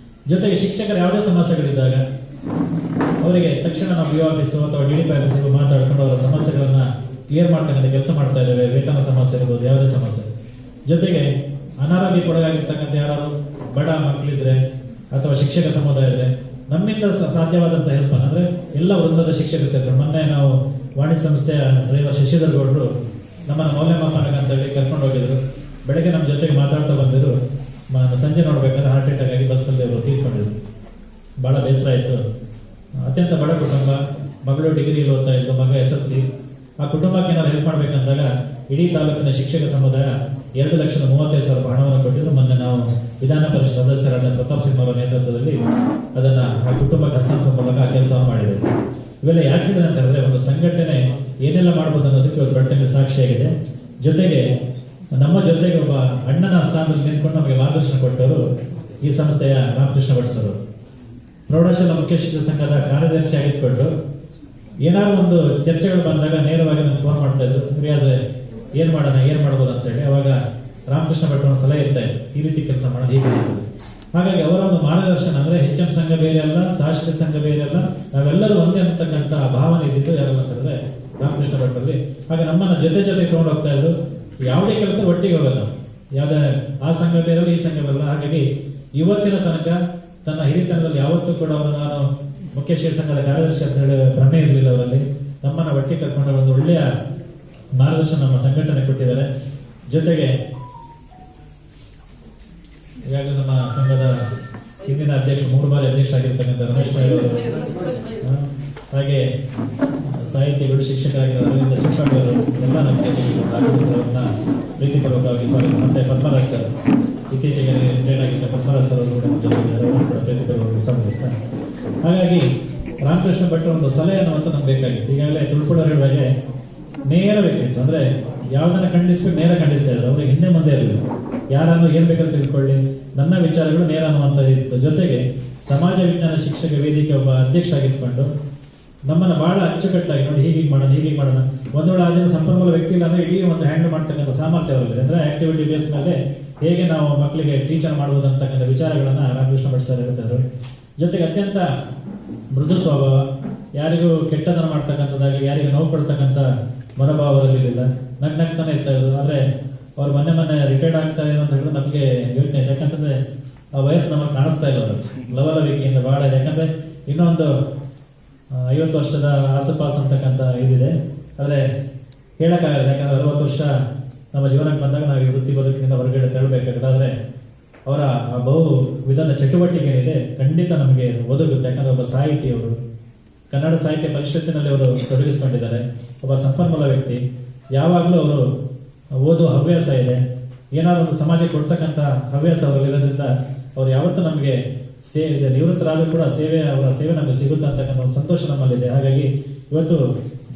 ಜೊತೆಗೆ ಶಿಕ್ಷಕರ ಯಾವುದೇ ಸಮಸ್ಯೆಗಳಿದ್ದಾಗ ಅವರಿಗೆ ತಕ್ಷಣ ನಾವು BO ಆಫೀಸು ಅಥವಾ DDP ಆಫೀಸಿಗೂ ಮಾತಾಡ್ಕೊಂಡು ಅವರ ಸಮಸ್ಯೆಗಳನ್ನು ಕ್ಲಿಯರ್ ಮಾಡ್ತಕ್ಕಂಥ ಕೆಲಸ ಮಾಡ್ತಾ ಇದ್ದೇವೆ. ವೇತನ ಸಮಸ್ಯೆ ಇರ್ಬೋದು, ಯಾವುದೇ ಸಮಸ್ಯೆ. ಜೊತೆಗೆ ಅನಾರೋಗ್ಯಕ್ಕೊಳಗಾಗಿರ್ತಕ್ಕಂಥ ಯಾರು ಬಡ ಮಕ್ಕಳಿದ್ರೆ ಅಥವಾ ಶಿಕ್ಷಕ ಸಮುದಾಯ ಇದ್ರೆ ನಮ್ಮಿಂದ ಸಾಧ್ಯವಾದಂಥ ಹೆಲ್ಪ್ ಅಂದರೆ ಎಲ್ಲ ವೃಂದದ ಶಿಕ್ಷಕರು ಸೇರ್ಕೊಂಡು ಮೊನ್ನೆ ನಾವು ವಾಣಿಜ್ಯ ಸಂಸ್ಥೆಯ ಡ್ರೈವರ್ ಶಶಿಧರ್ ಗೌಡರು ನಮ್ಮನ್ನು ಮೌಲ್ಯಮಾಪನಕ್ಕೆ ಅಂತ ಹೇಳಿ ಕರ್ಕೊಂಡು ಹೋಗಿದ್ರು. ಬೆಳಗ್ಗೆ ನಮ್ಮ ಜೊತೆಗೆ ಮಾತಾಡ್ತಾ ಬಂದಿದ್ರು. ಸಂಜೆ ನೋಡ್ಬೇಕಾದ್ರೆ ಹಾರ್ಟ್ ಅಟ್ಯಾಕ್ ಆಗಿ ಬಸ್ಸಲ್ಲಿ ಅವರು ತೀರ್ಕೊಂಡಿದ್ರು. ಭಾಳ ಬೇಸರ ಆಯಿತು. ಅತ್ಯಂತ ಬಡ ಕುಟುಂಬ, ಮಗಳು ಡಿಗ್ರಿಯಲ್ಲಿ ಓದ್ತಾ ಇದ್ದು, ಮಗ SLC. ಆ ಕುಟುಂಬಕ್ಕೆ ಏನಾದ್ರು ಹೆಲ್ಪ್ ಮಾಡ್ಬೇಕಂದಾಗ ಇಡೀ ತಾಲೂಕಿನ ಶಿಕ್ಷಕ ಸಮುದಾಯ 2,35,000 ಹಣವನ್ನು ಕೊಟ್ಟಿದ್ದು. ಮೊನ್ನೆ ನಾವು ವಿಧಾನ ಪರಿಷತ್ ಸದಸ್ಯರಾದ ಪ್ರತಾಪ್ ಸಿಂಗ್ ಅವರ ನೇತೃತ್ವದಲ್ಲಿ ಅದನ್ನು ಆ ಕುಟುಂಬಕ್ಕೆ ಹಸ್ತಾಂತರ ಮೂಲಕ ಇವೆಲ್ಲ ಯಾಕೆ ಹೇಳಿದೆ ಅಂತ ಹೇಳಿದ್ರೆ ಒಂದು ಸಂಘಟನೆ ಏನೆಲ್ಲ ಮಾಡ್ಬೋದು ಅನ್ನೋದಕ್ಕೆ ಒಂದು ಬೆಳತಂಗ ಸಾಕ್ಷಿಯಾಗಿದೆ. ಜೊತೆಗೆ ನಮ್ಮ ಜೊತೆಗೆ ಒಬ್ಬ ಅಣ್ಣನ ಸ್ಥಾನದಲ್ಲಿ ನಿಂತ್ಕೊಂಡು ನಮಗೆ ಮಾರ್ಗದರ್ಶನ ಕೊಟ್ಟವರು ಈ ಸಂಸ್ಥೆಯ ರಾಮಕೃಷ್ಣ ಭಟ್ ಸರ್. ಪ್ರೌಢಶಾಲಾ ಮುಖ್ಯ ಶಿಕ್ಷಕ ಸಂಘದ ಕಾರ್ಯದರ್ಶಿ ಆಗಿದ್ಕೊಂಡು ಏನಾದ್ರು ಒಂದು ಚರ್ಚೆಗಳು ಬಂದಾಗ ನೇರವಾಗಿ ನನಗೆ ಫೋನ್ ಮಾಡ್ತಾ ಇದ್ರು, ರಿಯಾಜ್ ಏನ್ ಮಾಡ್ಬೋದು ಅಂತೇಳಿ. ಅವಾಗ ರಾಮಕೃಷ್ಣ ಭಟ್ ಒಂದು ಸಲಹೆ ಇರ್ತಾ ಇತ್ತು, ಈ ರೀತಿ ಕೆಲಸ ಮಾಡೋದು ಹೀಗೆ ಮಾಡೋದು. ಹಾಗಾಗಿ ಅವರ ಒಂದು ಮಾರ್ಗದರ್ಶನ ಅಂದ್ರೆ HM ಸಂಘ ಬೇರೆ ಅಲ್ಲ, ಸಾಕ್ಷರ ಸಂಘ ಬೇರೆ ಅಲ್ಲ, ನಾವೆಲ್ಲರೂ ಒಂದೇ ಅಂತಕ್ಕಂಥ ಭಾವನೆ ಇದ್ದಿದ್ದು ಯಾರಲ್ಲ ಅಂತಂದ್ರೆ ರಾಮಕೃಷ್ಣ ಭಟ್ ಅಲ್ಲಿ. ಹಾಗೆ ನಮ್ಮನ್ನ ಜೊತೆ ತಗೊಂಡು ಹೋಗ್ತಾ ಇದ್ರು. ಯಾವುದೇ ಕೆಲಸ ಒಟ್ಟಿಗೆ ಹೋಗಲ್ಲ, ಯಾವ್ದೇ ಆ ಸಂಘ ಬೇರಲ್ಲ ಈ ಸಂಘ ಬರಲ್ಲ. ಹಾಗಾಗಿ ಇವತ್ತಿನ ತನಕ ತನ್ನ ಹಿರಿತನದಲ್ಲಿ ಯಾವತ್ತೂ ಕೂಡ ಅವರು ನಾನು ಮುಖ್ಯ ಶಿಕ್ಷಕ ಸಂಘದ ಕಾರ್ಯದರ್ಶಿ ಅಂತ ಹೇಳಿ ಭ್ರಮೆ ಇರಲಿಲ್ಲ ಅವರಲ್ಲಿ. ನಮ್ಮನ್ನ ಒಟ್ಟಿಗೆ ಕರ್ಕೊಂಡ ಒಂದು ಒಳ್ಳೆಯ ಮಾರ್ಗದರ್ಶನ ನಮ್ಮ ಸಂಘಟನೆ ಕೊಟ್ಟಿದ್ದಾರೆ. ಜೊತೆಗೆ ಈಗಾಗಲೇ ನಮ್ಮ ಸಂಘದ ಹಿಂದಿನ ಅಧ್ಯಕ್ಷ 3 ಬಾರಿ ಅಧ್ಯಕ್ಷ ಆಗಿರ್ತಕ್ಕಂಥ ರಮೇಶ್ ಮೈಲ್ ಅವರು, ಹಾಗೆ ಸಾಹಿತಿಗಳು ಶಿಕ್ಷಕರಾಗಿರೋ ಅರವಿಂದ ಚಿಕ್ಕಪ್ಪವರು ಎಲ್ಲ ನಮಗೆ ಪ್ರೀತಿಪೂರ್ವಕವಾಗಿ ಸ್ವಾಗತ. ಮತ್ತೆ ಪದ್ಮರಾಜ್ ಸರ್, ಇತ್ತೀಚೆಗೆ ರಿಟೈರ್ಡ್ ಆಗಿದ್ದ ಪದ್ಮರಾಜ್ ಸರ್ ಅವರು ಕೂಡ ಪ್ರೀತಿಪೂರ್ವಕವಾಗಿ ಸ್ವಾಗತಿಸ್ತಾರೆ. ಹಾಗಾಗಿ ರಾಮಕೃಷ್ಣ ಭಟ್ ಒಂದು ಸಲಹೆ ಅನ್ನುವಂಥ ನಮ್ಗೆ ಬೇಕಾಗಿತ್ತು. ಈಗಾಗಲೇ ತುಳುಕೂಡವ್ರು ಹೇಳಿದಾಗೆ ನೇರ ವ್ಯಕ್ತಿತ್ವ, ಅಂದ್ರೆ ಯಾವ್ದನ್ನ ಖಂಡಿಸ್ಬೇಕು ನೇರ ಖಂಡಿಸ್ತಾ ಇದ್ರು. ಅವ್ರಿಗೆ ಹಿಂದೆ ಮುಂದೆ ಇರಲಿಲ್ಲ, ಯಾರನ್ನು ಏನ್ ಬೇಕಾದ್ರೂ ತಿಳ್ಕೊಳ್ಳಿ, ನನ್ನ ವಿಚಾರಗಳು ನೇರ ಅನ್ನುವಂಥದ್ದು ಇತ್ತು. ಜೊತೆಗೆ ಸಮಾಜ ವಿಜ್ಞಾನ ಶಿಕ್ಷಕ ವೇದಿಕೆ ಒಬ್ಬ ಅಧ್ಯಕ್ಷ ಆಗಿದ್ಕೊಂಡು ನಮ್ಮನ್ನ ಬಹಳ ಅಚ್ಚುಕಟ್ಟಾಗಿ ನೋಡಿ ಹೀಗೆ ಮಾಡೋಣ ಒಂದು ವೇಳೆ ಅದನ್ನು ಸಂಪನ್ಮೂಲ ವ್ಯಕ್ತಿ ಇಲ್ಲ ಅಂದ್ರೆ ಇಡೀ ಒಂದು ಹ್ಯಾಂಡಲ್ ಮಾಡ್ತಕ್ಕಂಥ ಸಾಮರ್ಥ್ಯ ಅವರಿಗೆ, ಅಂದ್ರೆ ಆಕ್ಟಿವಿಟಿ ಬೇಸ್ ಮೇಲೆ ಹೇಗೆ ನಾವು ಮಕ್ಕಳಿಗೆ ಟೀಚರ್ ಮಾಡುವುದು ಅಂತಕ್ಕಂಥ ವಿಚಾರಗಳನ್ನ ರಾಮಕೃಷ್ಣ ಭಟ್ ಸರ್ ಹೇಳ್ತಾರೆ. ಜೊತೆಗೆ ಅತ್ಯಂತ ಮೃದು ಸ್ವಭಾವ, ಯಾರಿಗೂ ಕೆಟ್ಟದನ್ನು ಮಾಡ್ತಕ್ಕಂಥದ್ದಾಗಲಿ ಯಾರಿಗೂ ನೋವು ಕೊಡ್ತಕ್ಕಂಥ ಮನೋಭಾವ ಅವರಲ್ಲಿಲ್ಲ, ನಗ್ನಗ್ತಾನೆ ಇರ್ತಾ ಇದ್ರು. ಆದ್ರೆ ಅವ್ರು ಮೊನ್ನೆ ರಿಟೈರ್ಡ್ ಆಗ್ತಾ ಇದೆ ಅಂತ ಹೇಳಿದ್ರೆ ನಮಗೆ ಯೋಚನೆ ಇದೆ, ಯಾಕಂತಂದ್ರೆ ಆ ವಯಸ್ಸು ನಮಗೆ ಕಾಣಿಸ್ತಾ ಇಲ್ಲ. ಅವರು ಲವಲವಿಕೆಯಿಂದ ಬಹಳ ಇದೆ, ಯಾಕಂದ್ರೆ ಇನ್ನೊಂದು 50 ವರ್ಷದ ಆಸುಪಾಸು ಅಂತಕ್ಕಂಥ ಇದಿದೆ. ಆದ್ರೆ ಹೇಳಕ್ಕಾಗಲ್ಲ, ಯಾಕಂದ್ರೆ 60 ವರ್ಷ ನಮ್ಮ ಜೀವನಕ್ಕೆ ಬಂದಾಗ ನಾವು ಈ ವೃತ್ತಿ ಬದುಕಿನಿಂದ ಹೊರಗಡೆ ತರಬೇಕಾಗುತ್ತೆ. ಆದ್ರೆ ಅವರ ಆ ಬಹು ವಿಧದ ಚಟುವಟಿಕೆ ಏನಿದೆ ಖಂಡಿತ ನಮಗೆ ಒದಗುತ್ತೆ. ಯಾಕಂದ್ರೆ ಒಬ್ಬ ಸಾಹಿತಿ, ಅವರು ಕನ್ನಡ ಸಾಹಿತ್ಯ ಪರಿಷತ್ತಿನಲ್ಲಿ ಅವರು ತೊಡಗಿಸಿಕೊಂಡಿದ್ದಾರೆ. ಒಬ್ಬ ಸಂಪನ್ಮೂಲ ವ್ಯಕ್ತಿ, ಯಾವಾಗಲೂ ಅವರು ಓದುವ ಹವ್ಯಾಸ ಇದೆ, ಏನಾದ್ರು ಒಂದು ಸಮಾಜಕ್ಕೆ ಕೊಡ್ತಕ್ಕಂಥ ಹವ್ಯಾಸ ಅವರಲ್ಲಿ ಇರೋದ್ರಿಂದ ಅವ್ರು ಯಾವತ್ತೂ ನಮಗೆ ಸೇವೆ ನಿವೃತ್ತರಾದರೂ ಕೂಡ ಅವರ ಸೇವೆ ನಮಗೆ ಸಿಗುತ್ತೆ ಅಂತಕ್ಕಂಥ ಒಂದು ಸಂತೋಷ ನಮ್ಮಲ್ಲಿದೆ. ಹಾಗಾಗಿ ಇವತ್ತು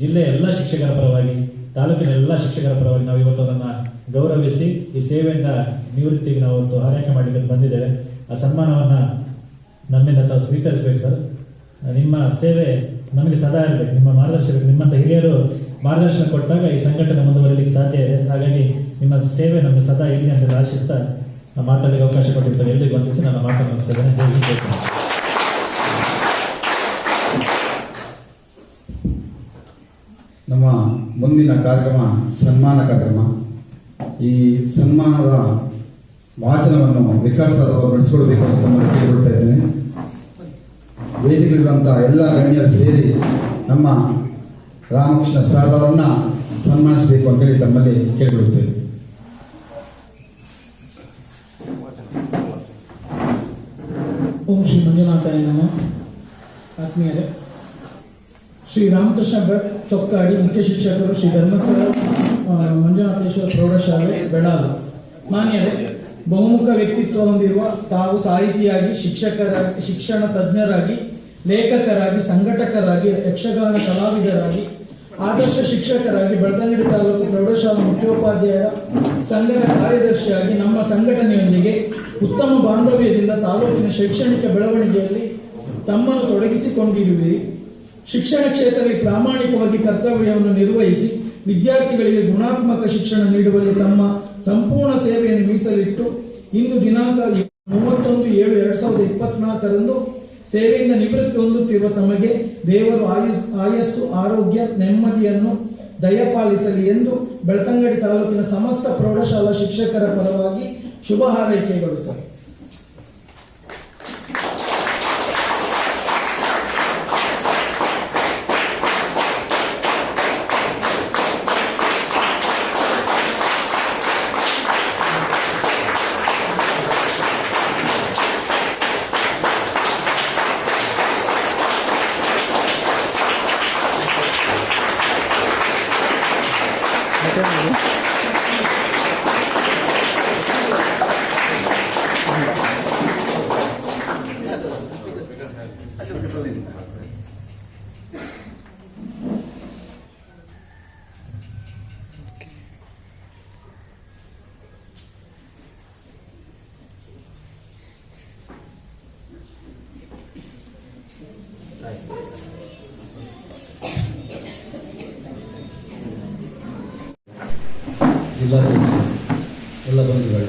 ಜಿಲ್ಲೆಯ ಎಲ್ಲ ಶಿಕ್ಷಕರ ಪರವಾಗಿ, ತಾಲೂಕಿನ ಎಲ್ಲ ಶಿಕ್ಷಕರ ಪರವಾಗಿ ನಾವು ಇವತ್ತು ಅವರನ್ನ ಗೌರವಿಸಿ ಈ ಸೇವೆಯಿಂದ ನಿವೃತ್ತಿಗೆ ನಾವು ಇವತ್ತು ಆರೈಕೆ ಮಾಡಲಿಕ್ಕೆ ಬಂದಿದ್ದೇವೆ. ಆ ಸನ್ಮಾನವನ್ನ ನಮ್ಮಿಂದ ತಾವು ಸ್ವೀಕರಿಸಬೇಕು ಸರ್. ನಿಮ್ಮ ಸೇವೆ ನಮಗೆ ಸದಾ ಇರಬೇಕು, ನಿಮ್ಮ ಮಾರ್ಗದರ್ಶಕ, ನಿಮ್ಮಂತ ಹಿರಿಯರು ಮಾರ್ಗದರ್ಶನ ಕೊಟ್ಟಾಗ ಈ ಸಂಘಟನೆ ಮುಂದುವರಿಲಿಕ್ಕೆ ಸಾಧ್ಯ ಇದೆ. ಹಾಗಾಗಿ ನಿಮ್ಮ ಸೇವೆ ನಮಗೆ ಸದಾ ಇರಲಿ ಅಂತ ಆಶಿಸ್ತಾ ಮಾತಾಡಲಿಕ್ಕೆ ಅವಕಾಶ ಕೊಟ್ಟಿರ್ತಾರೆ. ಎಲ್ಲಿಗೆ ಬಂಧಿಸಿ ನಾನು ಮಾತನಾಡಿಸ್ತೇನೆ. ನಮ್ಮ ಮುಂದಿನ ಕಾರ್ಯಕ್ರಮ ಸನ್ಮಾನ ಕಾರ್ಯಕ್ರಮ. ಈ ಸನ್ಮಾನದ ವಾಚನವನ್ನು ವಿಕಾಸ್ ಅವರು ನಡೆಸಿಕೊಳ್ಬೇಕು ಅಂತ ತಮ್ಮಲ್ಲಿ ಕೇಳಿಕೊಳ್ತಾ ಇದ್ದೇನೆ. ವೇದಿಕೆಗಳಿರುವಂಥ ಎಲ್ಲ ಗಣ್ಯರು ಸೇರಿ ನಮ್ಮ ರಾಮಕೃಷ್ಣ ಸರ್ ಅವರನ್ನ ಸನ್ಮಾನಿಸಬೇಕು ಅಂತೇಳಿ ತಮ್ಮಲ್ಲಿ ಕೇಳಿಕೊಳ್ಳುತ್ತೇವೆ. ಓಂ ಶ್ರೀ ಮಂಜುನಾಥಾಯ ನಮಃ. ಆತ್ಮೀಯರೇ, ಶ್ರೀ ರಾಮಕೃಷ್ಣ ಭಟ್ ಚೊಕ್ಕಾಡಿ ಮುಖ್ಯ ಶಿಕ್ಷಕರು, ಶ್ರೀ ಧರ್ಮಸ್ಥಳ ಮಂಜುನಾಥೇಶ್ವರ ಪ್ರೌಢಶಾಲೆ ಬೆಳಾಲು. ಮಾನ್ಯರೇ, ಬಹುಮುಖ ವ್ಯಕ್ತಿತ್ವ ಹೊಂದಿರುವ ತಾವು ಸಾಹಿತಿಯಾಗಿ, ಶಿಕ್ಷಣ ತಜ್ಞರಾಗಿ, ಲೇಖಕರಾಗಿ, ಸಂಘಟಕರಾಗಿ, ಯಕ್ಷಗಾನ ಕಲಾವಿದರಾಗಿ, ಆದರ್ಶ ಶಿಕ್ಷಕರಾಗಿ, ಬೆಳ್ತಂಗಡಿ ತಾಲೂಕು ಪ್ರೌಢಶಾಲಾ ಮುಖ್ಯೋಪಾಧ್ಯಾಯರ ಸಂಘದ ಕಾರ್ಯದರ್ಶಿಯಾಗಿ ನಮ್ಮ ಸಂಘಟನೆಯೊಂದಿಗೆ ಉತ್ತಮ ಬಾಂಧವ್ಯದಿಂದ ತಾಲೂಕಿನ ಶೈಕ್ಷಣಿಕ ಬೆಳವಣಿಗೆಯಲ್ಲಿ ತಮ್ಮನ್ನು ತೊಡಗಿಸಿಕೊಂಡಿರುವಿರಿ. ಶಿಕ್ಷಣ ಕ್ಷೇತ್ರದಲ್ಲಿ ಪ್ರಾಮಾಣಿಕವಾಗಿ ಕರ್ತವ್ಯವನ್ನು ನಿರ್ವಹಿಸಿ ವಿದ್ಯಾರ್ಥಿಗಳಿಗೆ ಗುಣಾತ್ಮಕ ಶಿಕ್ಷಣ ನೀಡುವಲ್ಲಿ ತಮ್ಮ ಸಂಪೂರ್ಣ ಸೇವೆಯನ್ನು ಮೀಸಲಿಟ್ಟು ಇಂದು ದಿನಾಂಕ 31/7/2024 ಸೇವೆಯಿಂದ ನಿವೃತ್ತಿ ಹೊಂದುತ್ತಿರುವ ತಮಗೆ ದೇವರು ಆಯಸ್ಸು, ಆರೋಗ್ಯ, ನೆಮ್ಮದಿಯನ್ನು ದಯಪಾಲಿಸಲಿ ಎಂದು ಬೆಳ್ತಂಗಡಿ ತಾಲೂಕಿನ ಸಮಸ್ತ ಪ್ರೌಢಶಾಲಾ ಶಿಕ್ಷಕರ ಪರವಾಗಿ ಶುಭ ಹಾರೈಕೆಗಳು ಸರ್. ಜಿಲ್ಲಾಧ್ಯಕ್ಷ ಎಲ್ಲ ಬಂಧುಗಳೇ,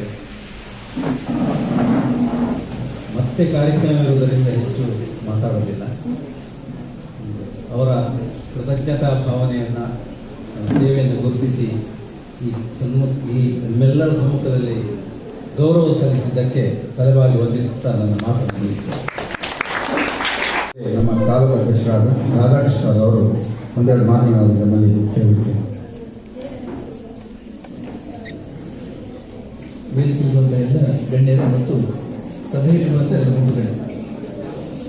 ಮತ್ತೆ ಕಾರ್ಯಕ್ರಮ ಇರುವುದರಿಂದ ಹೆಚ್ಚು ಮಾತಾಡೋದಿಲ್ಲ. ಅವರ ಕೃತಜ್ಞತಾ ಭಾವನೆಯನ್ನು, ಸೇವೆಯನ್ನು ಗುರುತಿಸಿ ಈ ನಮ್ಮೆಲ್ಲರ ಸಮ್ಮುಖದಲ್ಲಿ ಗೌರವ ಸಲ್ಲಿಸಿದ್ದಕ್ಕೆ ತಲೆಬಾಗಿ ವಂದಿಸುತ್ತಾ ನನ್ನ ಮಾತನ್ನು ಮುಗಿಸುತ್ತೇನೆ. ನಮ್ಮ ತಾಲೂಕು ಅಧ್ಯಕ್ಷರಾದ ರಾಧಾಕೃಷ್ಣ ಅವರು ಒಂದೆರಡು ಮಾತನಾಡಲು ನಮ್ಮಲ್ಲಿ ಕೇಳಿಬಿಡ್ತೇನೆ. ವೇದಿಕೆಗೊಂಡ ಎಲ್ಲ ಗಣ್ಯರು ಮತ್ತು ಸಭೆಯಲ್ಲಿರುವಂಥ ಎಲ್ಲ ಬಂಧುಗಳು,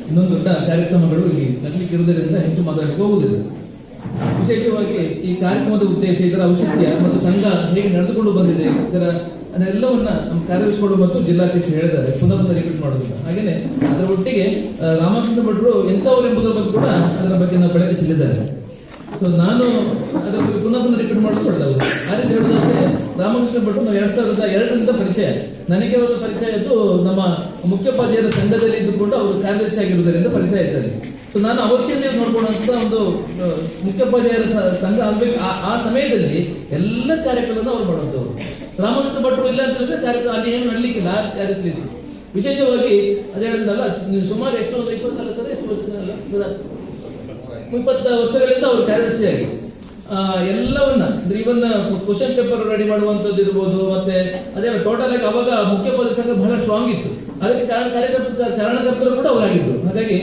ಇನ್ನೊಂದು ದೊಡ್ಡ ಕಾರ್ಯಕ್ರಮಗಳು ಇಲ್ಲಿ ನಡಲಿಕ್ಕಿರುವುದರಿಂದ ಹೆಚ್ಚು ಮಾತಾಡಲಿಕ್ಕೆ ಹೋಗುವುದಿಲ್ಲ. ವಿಶೇಷವಾಗಿ ಈ ಕಾರ್ಯಕ್ರಮದ ಉದ್ದೇಶ, ಇದರ ಔಚಿತ್ಯ ಮತ್ತು ಸಂಘ ಹೇಗೆ ನಡೆದುಕೊಂಡು ಬಂದಿದೆ, ಅದನ್ನೆಲ್ಲವನ್ನ ನಮ್ಮ ಕಾರ್ಯದರ್ಶಿಗಳು ಮತ್ತು ಜಿಲ್ಲಾಧ್ಯಕ್ಷರು ಹೇಳಿದ್ದಾರೆ. ಪುನಃ ರಿಪೀಟ್ ಮಾಡೋದಿಲ್ಲ. ಹಾಗೆಯೇ ಅದರ ಒಟ್ಟಿಗೆ ರಾಮಕೃಷ್ಣ ಭಟ್ರು ಎಂಥವರು ಎಂಬುದರ ಬಗ್ಗೆ ಕೂಡ ಅದರ ಬಗ್ಗೆ ನಾವು ಬೆಳಕು ಚೆಲ್ಲಿದ್ದಾರೆ. ಸೊ ನಾನು ಅದರ ಬಗ್ಗೆ ಪುನಃ ರಿಪೀಟ್ ಮಾಡೋದು ಒಳ್ಳೆಯದು. ಆ ರೀತಿ ಹೇಳೋದಾದ್ರೆ, ರಾಮಕೃಷ್ಣ ಭಟ್ರು ನಾವು 2002ರಿಂದ ಪರಿಚಯ. ನನಗೆ ಅವರ ಪರಿಚಯದ್ದು ನಮ್ಮ ಮುಖ್ಯೋಪಾಧ್ಯಾಯರ ಸಂಘದಲ್ಲಿ ಇದ್ದುಕೊಂಡು ಅವರು ಕಾರ್ಯದರ್ಶಿ ಆಗಿರುವುದರಿಂದ ಪರಿಚಯ ಇದ್ದಾರೆ. ಸೊ ನಾನು ಅವತ್ತಿಂದ ನೋಡ್ಕೊಳ್ಳುವಂಥ ಒಂದು ಮುಖ್ಯೋಪಾಧ್ಯಾಯರ ಸಂಘ ಆಗ್ಬೇಕು. ಆ ಸಮಯದಲ್ಲಿ ಎಲ್ಲ ಕಾರ್ಯಕ್ರಮವನ್ನು ಅವ್ರು ಮಾಡುವಂಥವ್ರು. ರಾಮಕೃಷ್ಣ ಭಟ್ರು ಇಲ್ಲ ಅಂತ ಹೇಳಿದ್ರೆ ಕಾರ್ಯಕ್ರಮ ಅಲ್ಲಿ ಏನು ನಡಲಿಕ್ಕಿಲ್ಲ. ಆ ರೀತಿ ವಿಶೇಷವಾಗಿ ಅದು ಹೇಳಿದ್ನಲ್ಲ, ಸುಮಾರು ಎಷ್ಟು 24 ಸರಿ ಎಷ್ಟು 20 ವರ್ಷಗಳಿಂದ ಅವರು ಕಾರ್ಯದರ್ಶಿಯಾಗಿ ಎಲ್ಲವನ್ನ ಅಂದ್ರೆ ಇವನ್ನ ಕ್ವಶನ್ ಪೇಪರ್ ರೆಡಿ ಮಾಡುವಂಥದ್ದು ಇರ್ಬೋದು. ಮತ್ತೆ ಅದೇ ಟೋಟಲ್ ಆಗಿ ಅವಾಗ ಮುಖ್ಯೋಪಾಧ್ಯಾಯ ಸಂಘ ಬಹಳ ಸ್ಟ್ರಾಂಗ್ ಇತ್ತು. ಅದಕ್ಕೆ ಕಾರಣಕರ್ತರು ಕೂಡ ಅವರಾಗಿದ್ದು. ಹಾಗಾಗಿ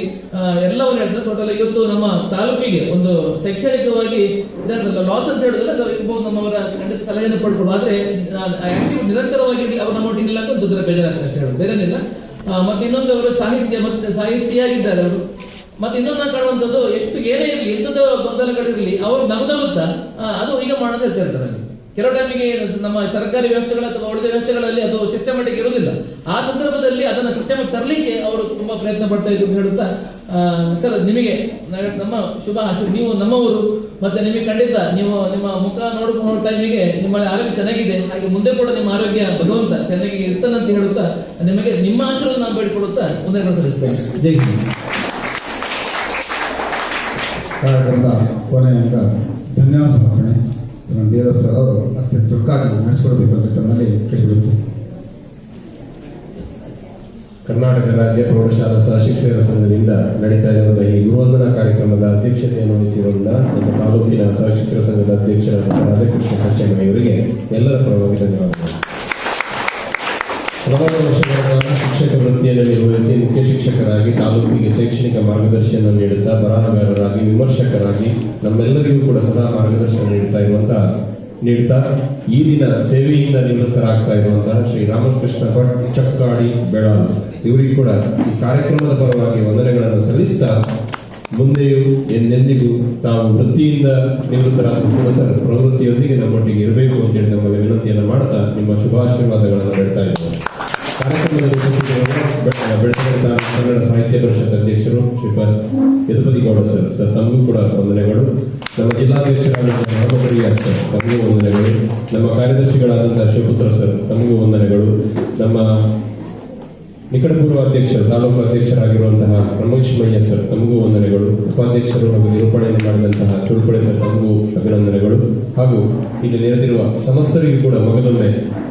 ಎಲ್ಲವನ್ನು ಹೇಳಿದ್ರೆ ಟೋಟಲ್ ಇವತ್ತು ನಮ್ಮ ತಾಲೂಕಿಗೆ ಒಂದು ಶೈಕ್ಷಣಿಕವಾಗಿ ಲಾಸ್ ಅಂತ ಹೇಳಿದ್ರೆ ಇರ್ಬೋದು, ನಮ್ಮವರ ಖಂಡಿತ ಸಲಹೆಯನ್ನು ಪಡ್ಕೊಳ್ಳೋದು. ಆದ್ರೆ ಆಕ್ಟಿವ್ ನಿರಂತರವಾಗಿ ಅವ್ರು ನಮ್ಮೊಟ್ಟಿಗೆ ಇಲ್ಲ ಅಂತ ದೊಡ್ಡ ಬೇಜಾರಾಗ್ತದೆ ಅಷ್ಟೇ ಹೇಳೋದು, ಬೇರೇನಿಲ್ಲ. ಮತ್ತೆ ಇನ್ನೊಂದು ಅವರು ಸಾಹಿತಿಯಾಗಿದ್ದಾರೆ ಅವರು. ಮತ್ತೆ ಇನ್ನೊಂದು ಕಾಣುವಂಥದ್ದು, ಎಷ್ಟು ಏನೇ ಇರಲಿ, ಎಂಥದ್ದು ಗೊಂದಲಗಳಿರಲಿ, ಅವರು ನಗುತ್ತಾ ಅದು ಈಗ ಮಾಡೋದು ಇರ್ತಾರೆ. ಕೆಲವು ಟೈಮಿಗೆ ನಮ್ಮ ಸರ್ಕಾರಿ ವ್ಯವಸ್ಥೆಗಳ ಅಥವಾ ಉಳಿದ ವ್ಯವಸ್ಥೆಗಳಲ್ಲಿ ಅದು ಸಿಸ್ಟಮೆಟಿಕ್ ಇರುವುದಿಲ್ಲ. ಆ ಸಂದರ್ಭದಲ್ಲಿ ಅದನ್ನು ಸಿಸ್ಟಮಿಕ್ ತರಲಿಕ್ಕೆ ಅವರು ತುಂಬಾ ಪ್ರಯತ್ನ ಪಡ್ತಾ ಇದ್ರು ಹೇಳುತ್ತಾ, ಸರ್ ನಿಮಗೆ ನಮ್ಮ ಶುಭ ಆಶೀರ್ವಾದ. ನೀವು ನಮ್ಮವರು, ಮತ್ತೆ ನಿಮಗೆ ಖಂಡಿತ ನೀವು ನಿಮ್ಮ ಮುಖ ನೋಡ್ಕೊಂಡು ಟೈಮಿಗೆ ನಿಮ್ಮ ಆರೋಗ್ಯ ಚೆನ್ನಾಗಿದೆ, ಹಾಗೆ ಮುಂದೆ ಕೂಡ ನಿಮ್ಮ ಆರೋಗ್ಯ ಭಗವಂತ ಚೆನ್ನಾಗಿ ಇರ್ತಾನಂತ ಹೇಳುತ್ತಾ ನಿಮಗೆ ನಿಮ್ಮ ಆಶೀರ್ವಾದ ನಾವು ಬೇಡಿಕೊಳ್ಳುತ್ತಾ ವಂದನೆಗಳನ್ನು ಸಲ್ಲಿಸ್ತೇನೆ. ಜೈ ಹಿಂದ್. ಕಾರ್ಯಕ್ರಮದ ಕೊನೆಯ ಧನ್ಯವಾದ ಸಮರ್ಪಣೆ ದೇವರ ಸರ್ ಅವರು ಅತ್ಯಂತ ಚುರುಕಾಗಿ ನಡೆಸಿಕೊಡಬೇಕು ಅಂತ ತಮ್ಮಲ್ಲಿ ಕೇಳಿಬಿಡುತ್ತೇನೆ. ಕರ್ನಾಟಕ ರಾಜ್ಯ ಪ್ರೌಢಶಾಲಾ ಸಹಶಿಕ್ಷಕರ ಸಂಘದಿಂದ ನಡೀತಾ ಇರುವ ಈ ಗುರುವಂದನಾ ಕಾರ್ಯಕ್ರಮದ ಅಧ್ಯಕ್ಷತೆಯನ್ನು ವಹಿಸಿರುವ ನಮ್ಮ ತಾಲೂಕಿನ ಸಹಶಿಕ್ಷಕರ ಸಂಘದ ಅಧ್ಯಕ್ಷರಾದ ರಾಧಾಕೃಷ್ಣ ಕಚ್ಚಮ್ಮ ಇವರಿಗೆ ಎಲ್ಲರ ಪರವಾಗಿ ಧನ್ಯವಾದಗಳು. ಹಲವಾರು ವರ್ಷಗಳ ಕಾಲ ಶಿಕ್ಷಕ ವೃತ್ತಿಯನ್ನು ನಿರ್ವಹಿಸಿ ಮುಖ್ಯ ಶಿಕ್ಷಕರಾಗಿ ತಾಲೂಕಿಗೆ ಶೈಕ್ಷಣಿಕ ಮಾರ್ಗದರ್ಶನ ನೀಡುತ್ತಾ, ಬರಹಗಾರರಾಗಿ, ವಿಮರ್ಶಕರಾಗಿ ನಮ್ಮೆಲ್ಲರಿಗೂ ಕೂಡ ಸದಾ ಮಾರ್ಗದರ್ಶನ ನೀಡುತ್ತಾ ಈ ದಿನ ಸೇವೆಯಿಂದ ನಿವೃತ್ತರಾಗ್ತಾ ಇರುವಂತಹ ಶ್ರೀ ರಾಮಕೃಷ್ಣ ಭಟ್ ಚಕ್ಕಾಡಿ ಬೆಳಾಲ್ ಇವರಿಗೂ ಕೂಡ ಈ ಕಾರ್ಯಕ್ರಮದ ಪರವಾಗಿ ವಂದನೆಗಳನ್ನು ಸಲ್ಲಿಸ್ತಾ, ಮುಂದೆಯೂ ಎಂದೆಂದಿಗೂ ತಾವು ವೃತ್ತಿಯಿಂದ ನಿವೃತ್ತರಾದ ಕೂಡ ಸರ್ ಪ್ರವೃತ್ತಿಯೊಂದಿಗೆ ನಮ್ಮೊಟ್ಟಿಗೆ ಇರಬೇಕು ಅಂತೇಳಿ ನಮಗೆ ವಿನಂತಿಯನ್ನು ಮಾಡ್ತಾ ನಿಮ್ಮ ಶುಭಾಶೀರ್ವಾದಗಳನ್ನು ಬೇಡ್ತಾ ಇದ್ದೇವೆ. ಕಾರ್ಯಕ್ರಮದಲ್ಲಿ ಬೆಳಗಾವಿ ಕನ್ನಡ ಸಾಹಿತ್ಯ ಪರಿಷತ್ ಅಧ್ಯಕ್ಷರು ಶ್ರೀಪಾದ್ ಯದುಪತಿ ಗೌಡ ಸರ್ ತಮಗೂ ಕೂಡ ವಂದನೆಗಳು. ನಮ್ಮ ಜಿಲ್ಲಾಧ್ಯಕ್ಷರಾದಂತಹ ರಾಮಕರಿಯ ಸರ್ ತಮಗೂ ವಂದನೆಗಳು. ನಮ್ಮ ಕಾರ್ಯದರ್ಶಿಗಳಾದಂತಹ ಶಿವಪುತ್ರ ಸರ್ ತಮಗೂ ವಂದನೆಗಳು. ನಮ್ಮ ನಿಕಟಪೂರ್ವ ಅಧ್ಯಕ್ಷರು, ತಾಲೂಕು ಅಧ್ಯಕ್ಷರಾಗಿರುವಂತಹ ರಮೇಶ್ ಮಯ್ಯ ಸರ್ ತಮಗೂ ವಂದನೆಗಳು. ಉಪಾಧ್ಯಕ್ಷರು ಹಾಗೂ ನಿರೂಪಣೆಯನ್ನು ಮಾಡಿದಂತಹ ಚುಳ್ಪಡೆ ಸರ್ ತಮಗೂ ಅಭಿನಂದನೆಗಳು. ಹಾಗೂ ಇಲ್ಲಿ ನೆರೆದಿರುವ ಸಮಸ್ತರಿಗೂ ಕೂಡ ಮಗದೊಮ್ಮೆ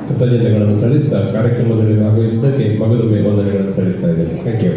ಕೃತಜ್ಞತೆಗಳನ್ನು ಸಲ್ಲಿಸ್ತಾ ಕಾರ್ಯಕ್ರಮದಲ್ಲಿ ಭಾಗವಹಿಸಿದ್ದಕ್ಕೆ ಮಗದೊಮ್ಮೆ ವಂದನೆಗಳನ್ನು ಸಲ್ಲಿಸ್ತಾ ಇದ್ದೇನೆ. Thank you.